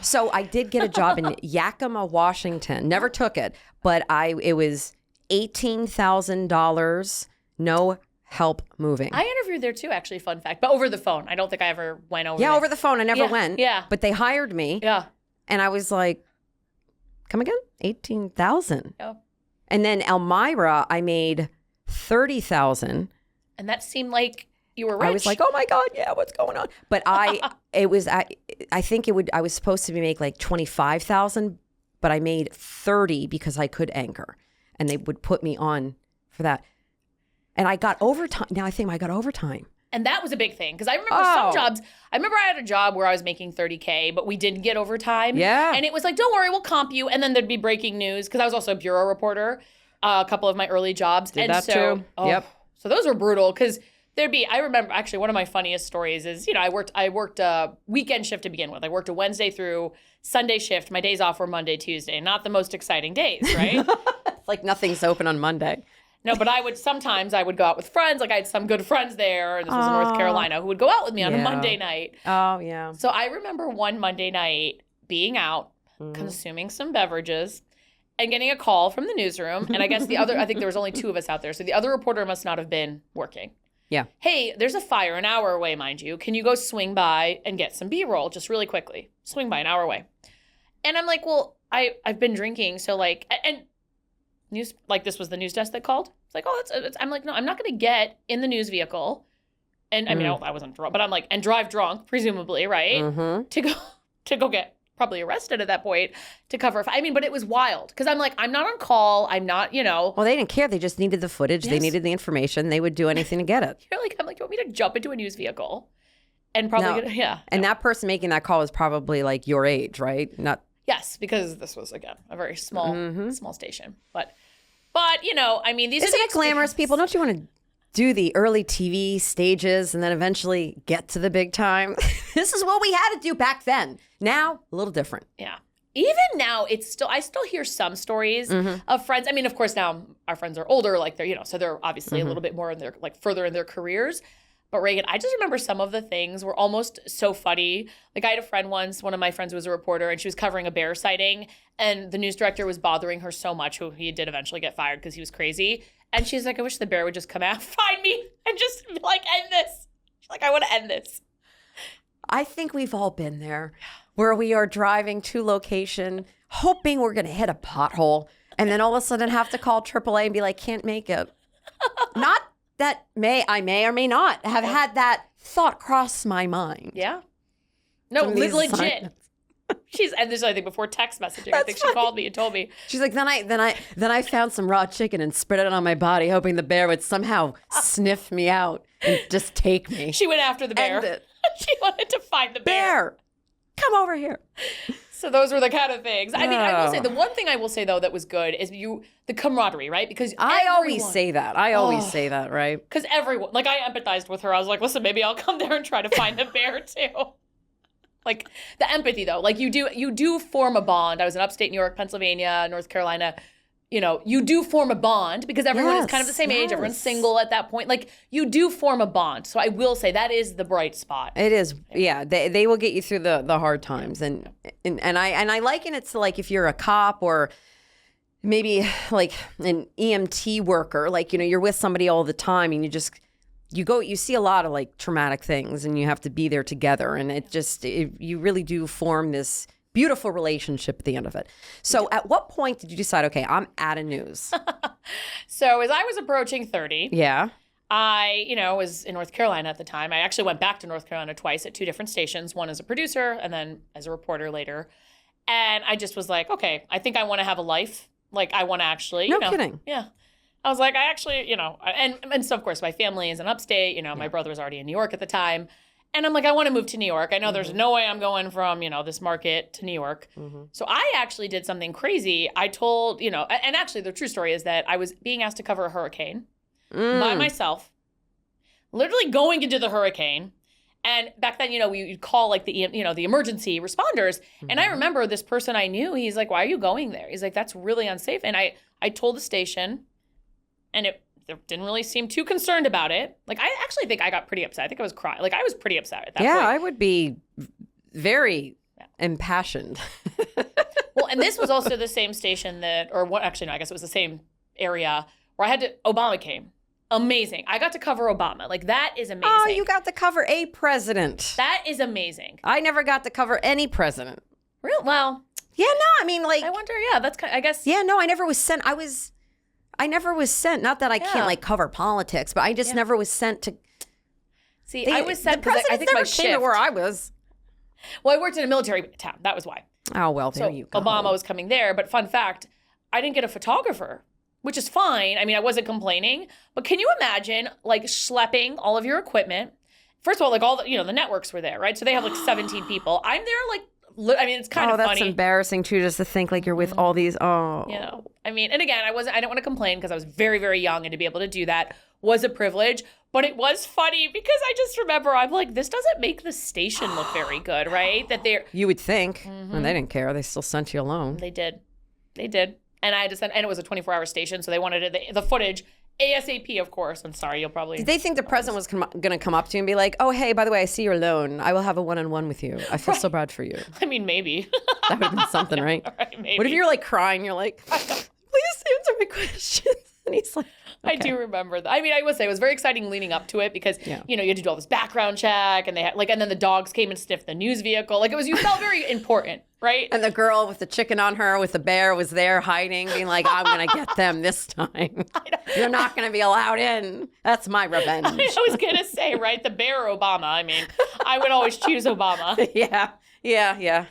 So I did get a job in Yakima, Washington. Never took it, but it was $18,000. No help moving. I interviewed there too, actually, fun fact, but over the phone. I don't think I ever went over there. Yeah, over the phone. I never went. Yeah. But they hired me. Yeah. And I was like, come again? 18,000. Yeah. And then Elmira, I made 30,000. And that seemed like you were rich. I was like, oh my God, yeah, what's going on? But I think I was supposed to make like 25,000, but I made 30 because I could anchor. And they would put me on for that. And I got overtime. Now I think I got overtime. And that was a big thing. Because I remember some jobs. I remember I had a job where I was making $30K, but we didn't get overtime. Yeah. And it was like, don't worry, we'll comp you. And then there'd be breaking news. Because I was also a bureau reporter, a couple of my early jobs. Did that too. Yep. So those were brutal. Because I remember actually one of my funniest stories is, I worked a weekend shift to begin with. I worked a Wednesday through Sunday shift. My days off were Monday, Tuesday. Not the most exciting days, right? It's like nothing's open on Monday. No, but I would go out with friends. Like, I had some good friends there. This was in North Carolina, who would go out with me on a Monday night. Oh, yeah. So I remember one Monday night being out, consuming some beverages, and getting a call from the newsroom. And I guess I think there was only two of us out there. So the other reporter must not have been working. Yeah. Hey, there's a fire an hour away, mind you. Can you go swing by and get some B-roll just really quickly? Swing by an hour away. And I'm like, well, I've been drinking. So like, and news, like this was the news desk that called. It's like, I'm like, no, I'm not going to get in the news vehicle. And I mean, I wasn't drunk, but I'm like, and drive drunk, presumably, right? To go get probably arrested at that point to cover. But it was wild because I'm like, I'm not on call. I'm not, Well, they didn't care. They just needed the footage. Yes. They needed the information. They would do anything to get it. I'm like, do you want me to jump into a news vehicle? And probably, And that person making that call was probably like your age, right? Not. Yes, because this was, again, a very small station. But these Isn't it glamorous, people? Don't you want to do the early TV stages and then eventually get to the big time? This is what we had to do back then. Now, a little different. Yeah. Even now, I still hear some stories of friends. I mean, of course, now our friends are older, like they're, so they're obviously a little bit more in their, like, further in their careers. But Raegan, I just remember some of the things were almost so funny. Like, I had a friend once, one of my friends was a reporter, and she was covering a bear sighting, and the news director was bothering her so much, who he did eventually get fired because he was crazy. And she's like, I wish the bear would just come out, find me, and just, like, end this. She's like, I want to end this. I think we've all been there, where we are driving to location, hoping we're going to hit a pothole, and then all of a sudden have to call AAA and be like, can't make it. Not that I may or may not have had that thought cross my mind. Yeah. No, legit. And this, I think, before text messaging. I think she called me and told me. She's like, then I found some raw chicken and spread it on my body, hoping the bear would somehow sniff me out and just take me. She went after the bear. She wanted to find the bear. Come over here. So those were the kind of things. I mean, I will say, the one thing I will say, though, that was good is the camaraderie, right? Because I always say that, right? Because everyone, like, I empathized with her. I was like, listen, maybe I'll come there and try to find the bear, too. Like, the empathy, though. Like, you do form a bond. I was in upstate New York, Pennsylvania, North Carolina. you do form a bond because everyone is kind of the same age. Everyone's single at that point. Like, you do form a bond. So I will say that is the bright spot. It is. Yeah. They will get you through the hard times. And I liken it to, like, if you're a cop or maybe like an EMT worker, like, you're with somebody all the time and you see a lot of, like, traumatic things and you have to be there together. And you really do form this beautiful relationship at the end of it. So at what point did you decide, okay, I'm out of news? So as I was approaching 30, yeah, I, was in North Carolina at the time. I actually went back to North Carolina twice at 2 different stations, one as a producer and then as a reporter later. And I just was like, okay, I think I want to have a life. Like, I want to actually, No kidding. Yeah. I was like, I actually, and so of course my family is in upstate, my brother was already in New York at the time. And I'm like, I want to move to New York. I know there's no way I'm going from, this market to New York. So I actually did something crazy. I told, and actually the true story is that I was being asked to cover a hurricane by myself, literally going into the hurricane. And back then, we'd call like the emergency responders. And I remember this person I knew, he's like, why are you going there? He's like, that's really unsafe. And I told the station and they didn't really seem too concerned about it. Like, I actually think I got pretty upset. I think I was crying. Like, I was pretty upset at that point. Yeah, I would be very impassioned. Well, and this was also the same station actually, no, I guess it was the same area where Obama came. Amazing. I got to cover Obama. Like, that is amazing. Oh, you got to cover a president. That is amazing. I never got to cover any president. Real? Well. Yeah, no, I mean, like. I wonder, that's kind of, I guess. Yeah, no, I never was sent. I never was sent. Not that I can't, like, cover politics, but I just never was sent to. See, I was sent because I think my shift. Came to where I was. Well, I worked in a military town. That was why. Oh, well, there you go. Obama was coming there. But fun fact, I didn't get a photographer, which is fine. I mean, I wasn't complaining. But can you imagine, like, schlepping all of your equipment? First of all, like, all the, the networks were there, right? So they have, like, 17 people. I'm there, like, I mean, it's kind of funny. Oh, that's embarrassing, too, just to think, like, you're with all these, I mean, and again, I didn't want to complain because I was very, very young, and to be able to do that was a privilege. But it was funny because I just remember, I'm like, this doesn't make the station look very good, right? That they're... You would think. And they didn't care. They still sent you alone. They did. And I had to send, and it was a 24-hour station, so they wanted the footage ASAP, of course. I'm sorry, you'll probably... Did they think the president was going to come up to you and be like, oh, hey, by the way, I see you're alone. I will have a one-on-one with you. I feel so bad for you. I mean, maybe. That would have been something, right? Right, maybe. What if you're, like, crying? You're like, please answer my questions. And he's like... Okay. I do remember that. I mean, I will say it was very exciting leading up to it because, you had to do all this background check and they had and then the dogs came and sniffed the news vehicle. Like, you felt very important, right? And the girl with the chicken on her with the bear was there hiding, being like, I'm going to get them this time. You're not going to be allowed in. That's my revenge. I was going to say, right? The bear or Obama. I mean, I would always choose Obama. Yeah.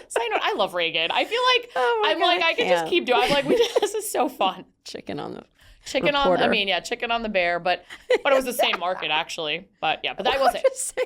So I love Raegan. I feel like I could just keep doing. I'm like, this is so fun. Chicken on the chicken reporter. Chicken on the bear, but it was the same market actually. But yeah, but I will say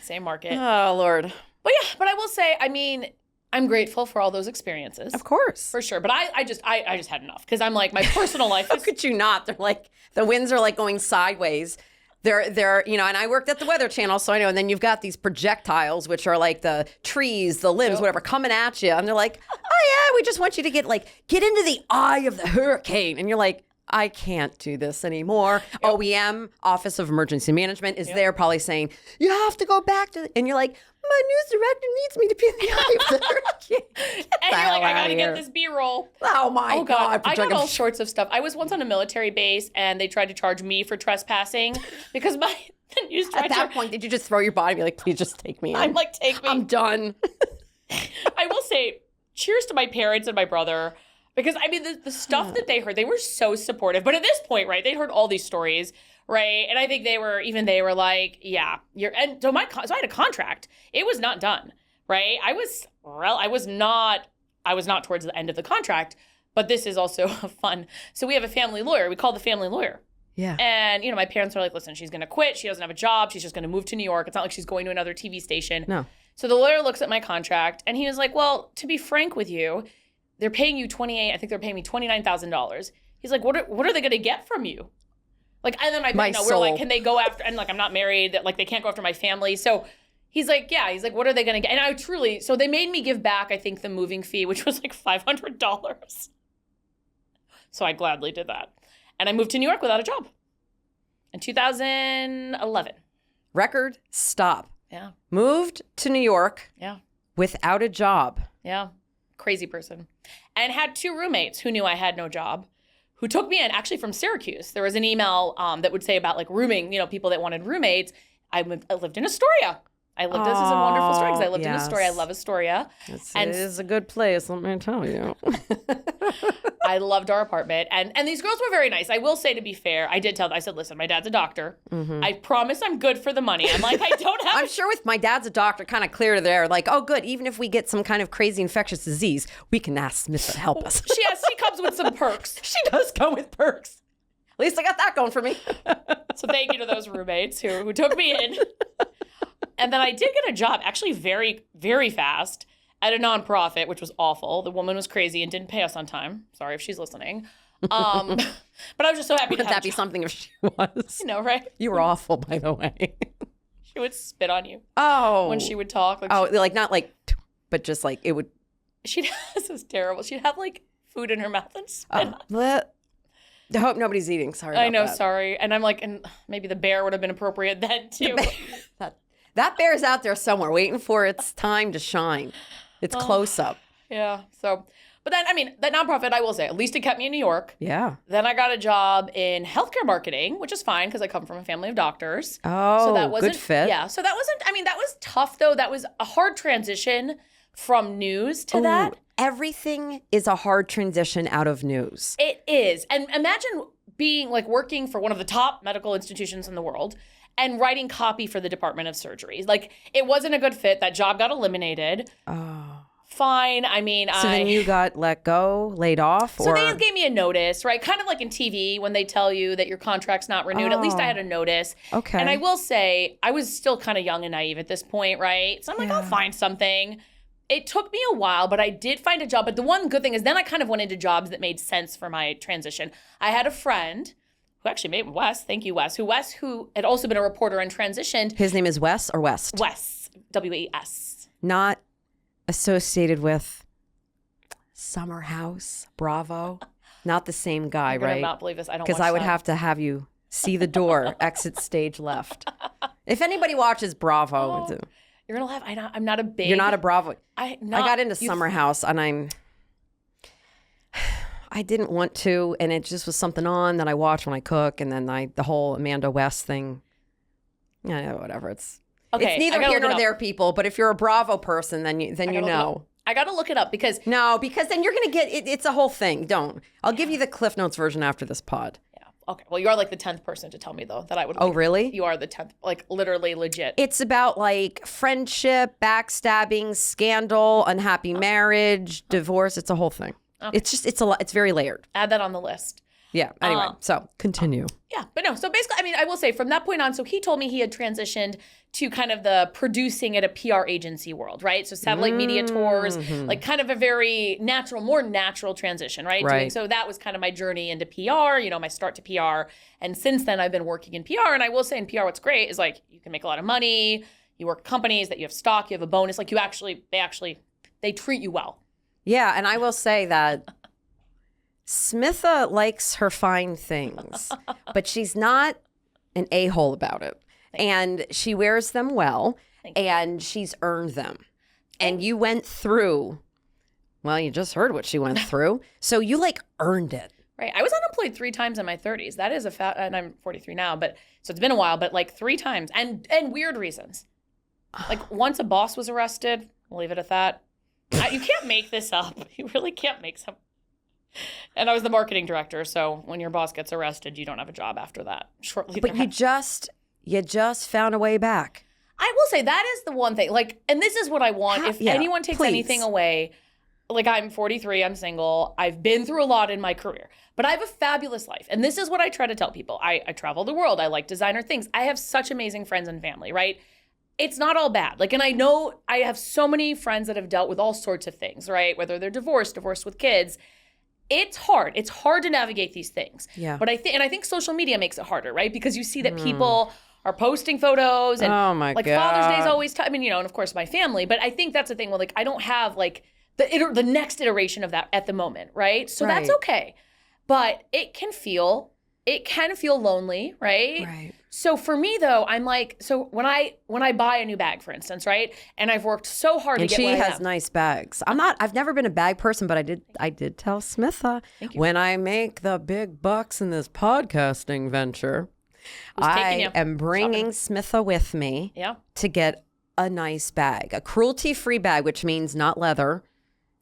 same market. Oh Lord. But yeah, but I will say, I mean, I'm grateful for all those experiences. Of course, for sure. But I just had enough because I'm like, my personal life. How could you not? They're like the winds are like going sideways. They're and I worked at the Weather Channel, so I know. And then you've got these projectiles, which are like the trees, the limbs, whatever, coming at you. And they're like, oh, yeah, we just want you to get into the eye of the hurricane. And you're like, I can't do this anymore. Yep. OEM, Office of Emergency Management, is there probably saying, you have to go back to, and you're like, my news director needs me to be in the eye of the hurricane. And you're like, I got to get this B-roll. Oh, my God. I got all sorts of stuff. I was once on a military base, and they tried to charge me for trespassing because the news director... At that point, did you just throw your body and be like, please just take me in? I'm like, take me. I'm done. I will say, cheers to my parents and my brother. Because, I mean, the stuff that they heard, they were so supportive. But at this point, right, they'd heard all these stories, right? And I think they were like, yeah. So I had a contract. It was not done, right? I was not towards the end of the contract. But this is also fun. So we have a family lawyer. We call the family lawyer. Yeah. And, my parents were like, listen, she's going to quit. She doesn't have a job. She's just going to move to New York. It's not like she's going to another TV station. No. So the lawyer looks at my contract, and he was like, well, to be frank with you, they're paying you I think they're paying me $29,000. He's like, what are they going to get from you? Like, and then we're like, can they go after, and like, I'm not married, that like, they can't go after my family. So He's like, yeah. He's like, what are they going to get? And I truly, so they made me give back, I think, the moving fee, which was like $500. So I gladly did that. And I moved to New York without a job in 2011. Record stop. Yeah. Moved to New York. Yeah. Without a job. Yeah. Crazy person. And had 2 roommates who knew I had no job, who took me in actually from Syracuse. There was an email that would say about like rooming, people that wanted roommates. I lived in Astoria. This is a wonderful story because I lived in Astoria. I love Astoria. It is a good place, let me tell you. I loved our apartment. And these girls were very nice. I will say, to be fair, I did tell them, I said, listen, my dad's a doctor. Mm-hmm. I promise I'm good for the money. I'm like, I don't have... I'm sure with my dad's a doctor, kind of clear there, like, oh, good. Even if we get some kind of crazy infectious disease, we can ask Smitha to help us. She comes with some perks. She does come with perks. At least I got that going for me. So thank you to those roommates who took me in. And then I did get a job actually very, very fast at a nonprofit, which was awful. The woman was crazy and didn't pay us on time. Sorry if she's listening. But I was just so happy to have that be something if she was? You know, right? You were awful, by the way. She would spit on you. Oh. When she would talk. Like not like, but just like it would. This was terrible. She'd have like food in her mouth and spit on. I hope nobody's eating. Sorry about I know, that. Sorry. And I'm like, and maybe the bear would have been appropriate then too. That bear's out there somewhere waiting for its time to shine. It's close up. Yeah. So, but then, that nonprofit, I will say, at least it kept me in New York. Yeah. Then I got a job in healthcare marketing, which is fine because I come from a family of doctors. Oh, so that wasn't, good fit. Yeah. So that wasn't, that was tough though. That was a hard transition from news to that. Everything is a hard transition out of news. It is. And imagine being like working for one of the top medical institutions in the world and writing copy for the Department of Surgery. Like, it wasn't a good fit. That job got eliminated. Oh. Fine. So then you got let go, laid off? So they gave me a notice, right? Kind of like in TV when they tell you that your contract's not renewed. At least I had a notice. Okay. And I will say, I was still kind of young and naive at this point, right? So I'm like, I'll find something. It took me a while, but I did find a job. But the one good thing is then I kind of went into jobs that made sense for my transition. I had a friend who actually made Wes. Thank you, Wes. Who had also been a reporter and transitioned. His name is Wes or West? Wes. W-E-S. Not associated with Summer House, Bravo. Not the same guy, You're right? gonna not believe this. I don't. Because I would have to have you see the door, exit stage left. If anybody watches Bravo, you're gonna laugh. I'm not a big. You're not a Bravo. I got into Summer House, and I didn't want to, and it just was something on that I watch when I cook, and then the whole Amanda West thing. Yeah, whatever. It's neither here nor there, people. But if you're a Bravo person, then you know. I got to look it up because then you're gonna get it. It's a whole thing. Don't. I'll give you the Cliff Notes version after this pod. Yeah. Okay. Well, you are like the 10th person to tell me though that I would. Oh, really? You are the 10th, like literally legit. It's about like friendship, backstabbing, scandal, unhappy marriage, divorce. It's a whole thing. Okay. It's a lot. It's very layered. Add that on the list. Yeah. Anyway, so continue. Yeah. But no. So basically, I will say from that point on, so he told me he had transitioned to kind of the producing at a PR agency world, right? So satellite media tours, like kind of a very more natural transition, right? Right. So that was kind of my journey into PR, my start to PR. And since then I've been working in PR. And I will say in PR, what's great is like, you can make a lot of money. You work with companies that you have stock, you have a bonus. Like they treat you well. Yeah. And I will say that Smitha likes her fine things, but she's not an a-hole about it. And she wears them well, and she's earned them. And you went through, well, you just heard what she went through. So you earned it. Right. I was unemployed 3 times in my 30s. That is and I'm 43 now, so it's been a while, but 3 times and weird reasons. Like once a boss was arrested, we'll leave it at that. You can't make this up. You really can't make some. And I was the marketing director. So when your boss gets arrested, you don't have a job after that. Shortly But you just found a way back. I will say that is the one thing. And this is what I want. If anyone takes anything away, I'm 43, I'm single. I've been through a lot in my career, but I have a fabulous life. And this is what I try to tell people. I travel the world. I like designer things. I have such amazing friends and family, right? It's not all bad. And I know I have so many friends that have dealt with all sorts of things, right? Whether they're divorced with kids. It's hard. It's hard to navigate these things. Yeah. But I think social media makes it harder, right? Because you see that people are posting photos. And oh my like God. Father's Day is always, I mean, you know, and of course my family, but I think that's the thing where like, I don't have like the next iteration of that at the moment. Right. So that's okay. But it can feel lonely. Right. Right. So for me though, I'm like, so when I buy a new bag, for instance, right, and I've worked so hard to get where I am. And she has nice bags. I've never been a bag person, but I did tell Smitha when I make the big bucks in this podcasting venture, I am bringing Smitha with me to get a nice bag, a cruelty-free bag, which means not leather.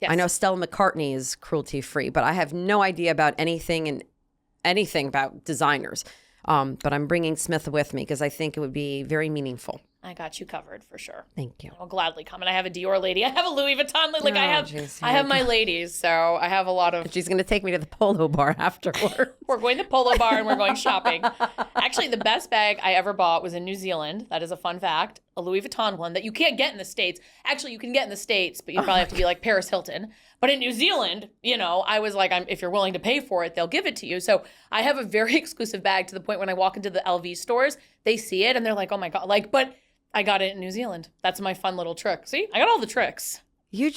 Yes. I know Stella McCartney is cruelty-free, but I have no idea about anything about designers. But I'm bringing Smitha with me because I think it would be very meaningful. I got you covered for sure. Thank you. I'll gladly come. And I have a Dior lady. I have a Louis Vuitton lady. Like I have my ladies. So I have a lot of. She's going to take me to the Polo Bar afterward. We're going to the Polo Bar and we're going shopping. Actually, the best bag I ever bought was in New Zealand. That is a fun fact. A Louis Vuitton one that you can't get in the States. Actually, you can get in the States, but you probably have to be like Paris Hilton. But in New Zealand, you know, I was like, if you're willing to pay for it, they'll give it to you. So I have a very exclusive bag to the point when I walk into the LV stores, they see it and they're like, oh my God, like, but I got it in New Zealand. That's my fun little trick. See, I got all the tricks. You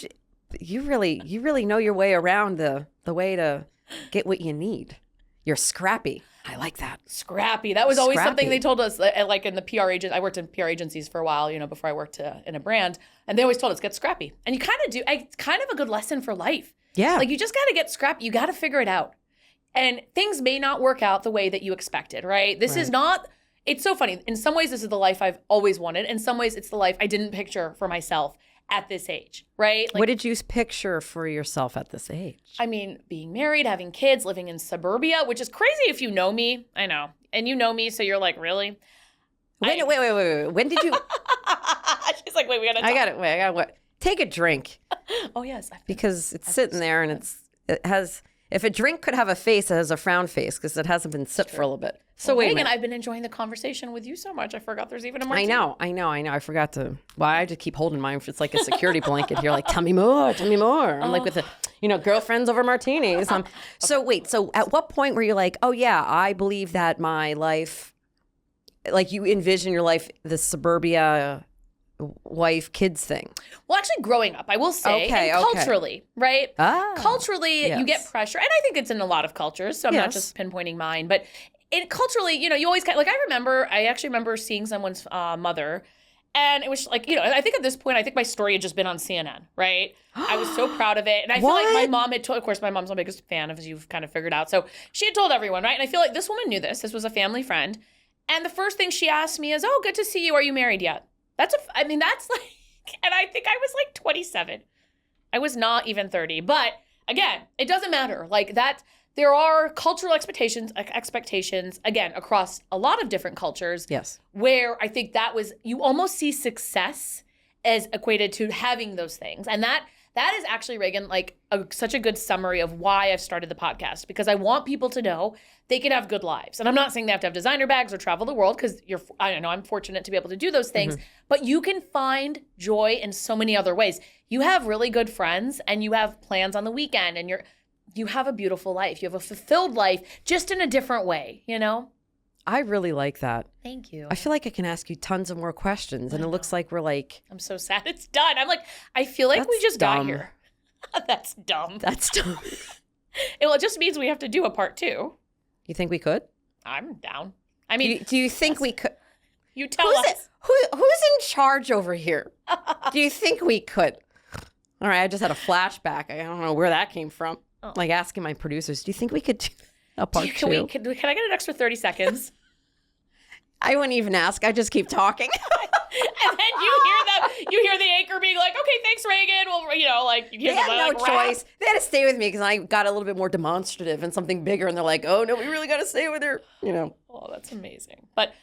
really know your way around the way to get what you need. You're scrappy. I like that. Scrappy. That was always something they told us, like in the PR agent. I worked in PR agencies for a while, you know, before I worked in a brand. And they always told us, get scrappy. And you kind of do. It's kind of a good lesson for life. Yeah. Like you just got to get scrappy. You got to figure it out. And things may not work out the way that you expected, right? This is not, it's so funny. In some ways, this is the life I've always wanted. In some ways, it's the life I didn't picture for myself at this age, right? Like, what did you picture for yourself at this age? I mean, being married, having kids, living in suburbia, which is crazy if you know me. I know. And you know me, so you're like, really? Wait. When did you? She's like, wait, we gotta talk. I got it. What? Take a drink. Oh, yes. Because it's sitting there and it has, if a drink could have a face, it has a frown face because it hasn't been sipped for a little bit. So wait a minute. I've been enjoying the conversation with you so much. I forgot there's even a martini. I know. I forgot to. Well, I just keep holding mine. It's like a security blanket here. Like, tell me more. I'm like with the, girlfriends over martinis. So wait. So at what point were you like, oh yeah, I believe that my life, like you envision your life, the suburbia wife kids thing? Well, actually growing up, I will say, culturally, right? Culturally, you get pressure. And I think it's in a lot of cultures. So I'm not just pinpointing mine, but culturally, you always like, I actually remember seeing someone's mother, and it was like, I think at this point, I think my story had just been on CNN, right? I was so proud of it. And I feel like my mom had told, of course, my mom's my biggest fan, as you've kind of figured out. So she had told everyone, right? And I feel like this woman knew this. This was a family friend. And the first thing she asked me is, oh, good to see you. Are you married yet? That's like, and I think I was like 27. I was not even 30. But again, it doesn't matter. Like that, there are cultural expectations, again, across a lot of different cultures. Yes. Where I think that was, you almost see success as equated to having those things. And that is actually, Raegan, like such a good summary of why I've started the podcast, because I want people to know they can have good lives. And I'm not saying they have to have designer bags or travel the world, because I don't know, I'm fortunate to be able to do those things, but you can find joy in so many other ways. You have really good friends and you have plans on the weekend and you have a beautiful life. You have a fulfilled life, just in a different way, I really like that. Thank you. I feel like I can ask you tons of more questions, and it looks like we're like... I'm so sad it's done. I'm like, I feel like we just got here. That's dumb. Well, it just means we have to do a part 2. You think we could? I'm down. I mean... Do you think we could? You tell us. Who's in charge over here? Do you think we could? All right, I just had a flashback. I don't know where that came from. Oh. Like asking my producers, do you think we could do a part 2? Can I get an extra 30 seconds? I wouldn't even ask. I just keep talking. And then you hear the anchor being like, okay, thanks, Raegan. Well, you hear they had no choice. They had to stay with me because I got a little bit more demonstrative and something bigger. And they're like, oh, no, we really got to stay with her. Oh, that's amazing. But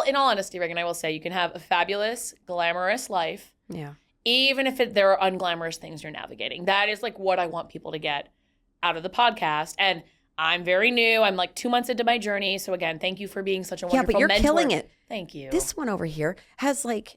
in all honesty, Raegan, I will say you can have a fabulous, glamorous life. Yeah. Even if there are unglamorous things you're navigating. That is like what I want people to get out of the podcast. And I'm very new. I'm like 2 months into my journey. So again, thank you for being such a wonderful mentor. Yeah, but you're killing it. Thank you. This one over here has like,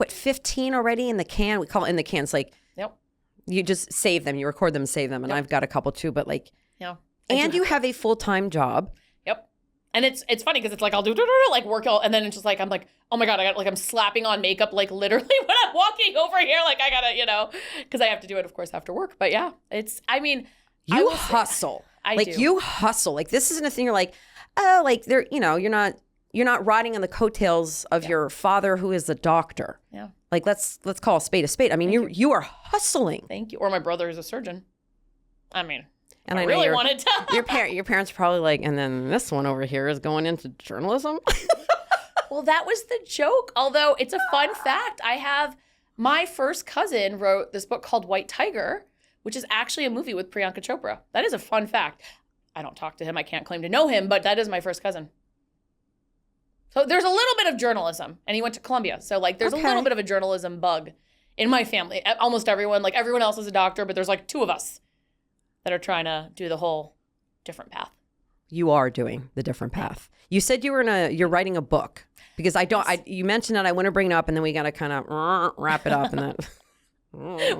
15 already in the can? We call it in the cans. Like, yep. You just save them. You record them, save them. And I've got a couple too, but like, yeah. And you have a full-time job. Yep. And it's funny because it's like I'll do like work all, and then it's just like I'm like, oh my God, I'm slapping on makeup like literally when I'm walking over here, like I gotta, because I have to do it, of course, after work. But yeah, You hustle. I do. You hustle. Like this isn't a thing you're like, oh, like they're, you're not riding on the coattails of your father who is a doctor. Yeah. Like let's call a spade a spade. I mean, you are hustling. Thank you. Or my brother is a surgeon. I mean, and I really wanted to. your parents probably like, and then this one over here is going into journalism. Well, that was the joke. Although it's a fun fact. My first cousin wrote this book called White Tiger, which is actually a movie with Priyanka Chopra. That is a fun fact. I don't talk to him. I can't claim to know him, but that is my first cousin. So there's a little bit of journalism, and he went to Columbia. So like there's a little bit of a journalism bug in my family. Almost everyone, like everyone else is a doctor, but there's like two of us that are trying to do the whole different path. You are doing the different path. You said you're writing a book because you mentioned that I want to bring it up and then we got to kind of wrap it up and then.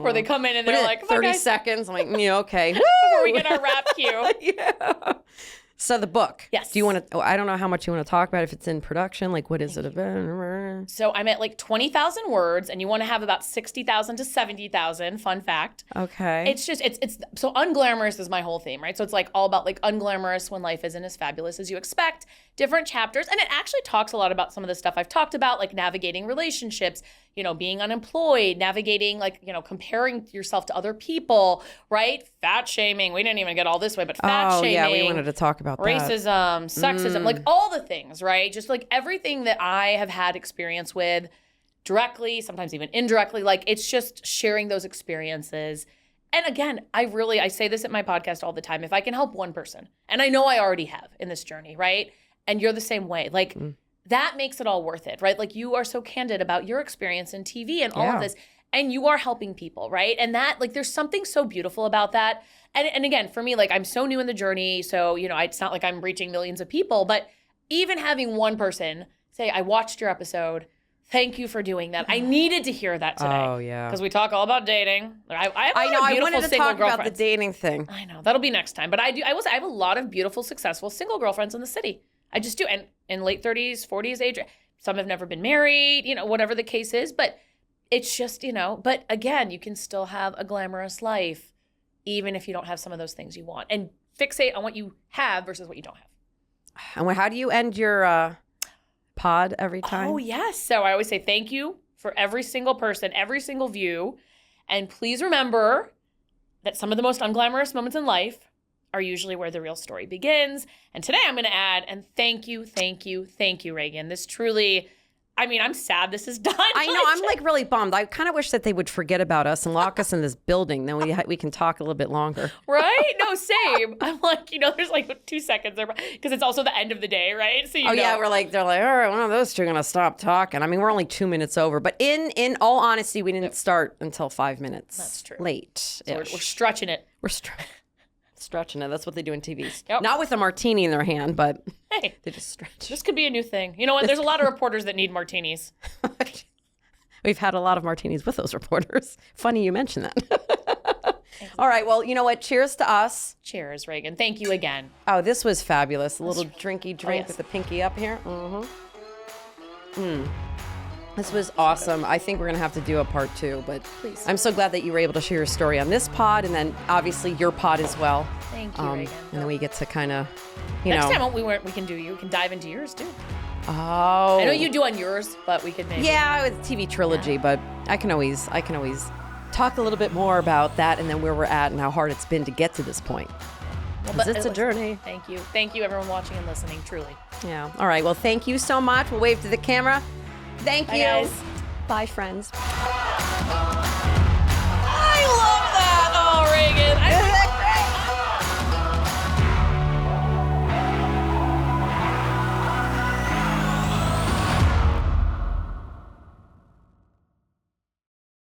Where they come in and they're like, 30 seconds. I'm like, yeah, okay. Before we get our rap cue. Yeah. So the book. Yes. Do you want to, I don't know how much you want to talk about, if it's in production, like what is it about? So I'm at like 20,000 words and you want to have about 60,000 to 70,000. Fun fact. Okay. It's just, it's so unglamorous is my whole theme, right? So it's like all about like unglamorous when life isn't as fabulous as you expect, different chapters. And it actually talks a lot about some of the stuff I've talked about, like navigating relationships, being unemployed, navigating like, comparing yourself to other people, right? Fat shaming. We didn't even get all this way, but fat shaming. Yeah, we wanted to talk about racism, sexism, like all the things, right? Just like everything that I have had experience with directly, sometimes even indirectly, like it's just sharing those experiences. And again, I say this at my podcast all the time. If I can help one person, and I know I already have in this journey, right? And you're the same way, like that makes it all worth it, right? Like you are so candid about your experience in TV and all of this, and you are helping people, right? And that, like, there's something so beautiful about that. And again, for me, like I'm so new in the journey, so it's not like I'm reaching millions of people, but even having one person say, I watched your episode, thank you for doing that. I needed to hear that today. Oh, yeah. Because we talk all about dating. I wanted to talk about the dating thing. I know. That'll be next time. But I have a lot of beautiful, successful single girlfriends in the city. I just do. And in late 30s, 40s age, some have never been married, whatever the case is. But it's just, but again, you can still have a glamorous life, even if you don't have some of those things you want. And fixate on what you have versus what you don't have. And how do you end your pod every time? Oh, yes. So I always say thank you for every single person, every single view. And please remember that some of the most unglamorous moments in life are usually where the real story begins. And today I'm going to add, and thank you, Raegan. This truly, I'm sad this is done. I know, I'm like really bummed. I kind of wish that they would forget about us and lock us in this building. Then we can talk a little bit longer. Right? No, same. I'm like, there's like 2 seconds there because it's also the end of the day, right? So yeah, they're like, all right, one of those two are going to stop talking. We're only 2 minutes over. But in all honesty, we didn't start until 5 minutes. That's true. Late. So we're stretching it. Stretching it. That's what they do in TV. Yep. Not with a martini in their hand, but hey, they just stretch. This could be a new thing. You know what? There's a lot of reporters that need martinis. We've had a lot of martinis with those reporters. Funny you mention that. All right. Well, you know what? Cheers to us. Cheers, Raegan. Thank you again. Oh, this was fabulous. A little drinky drink with the pinky up here. This was awesome. I think we're going to have to do a part 2, but please. I'm so glad that you were able to share your story on this pod and then obviously your pod as well. Thank you, Raegan. And then we get to kind of, Next time we can dive into yours too. Oh. I know you do on yours, but we could maybe. Yeah, it's TV trilogy, but I can always talk a little bit more about that and then where we're at and how hard it's been to get to this point. Because it's a journey. Thank you. Thank you, everyone watching and listening, truly. Yeah. All right. Well, thank you so much. We'll wave to the camera. Thank you. Bye, guys. Bye, friends.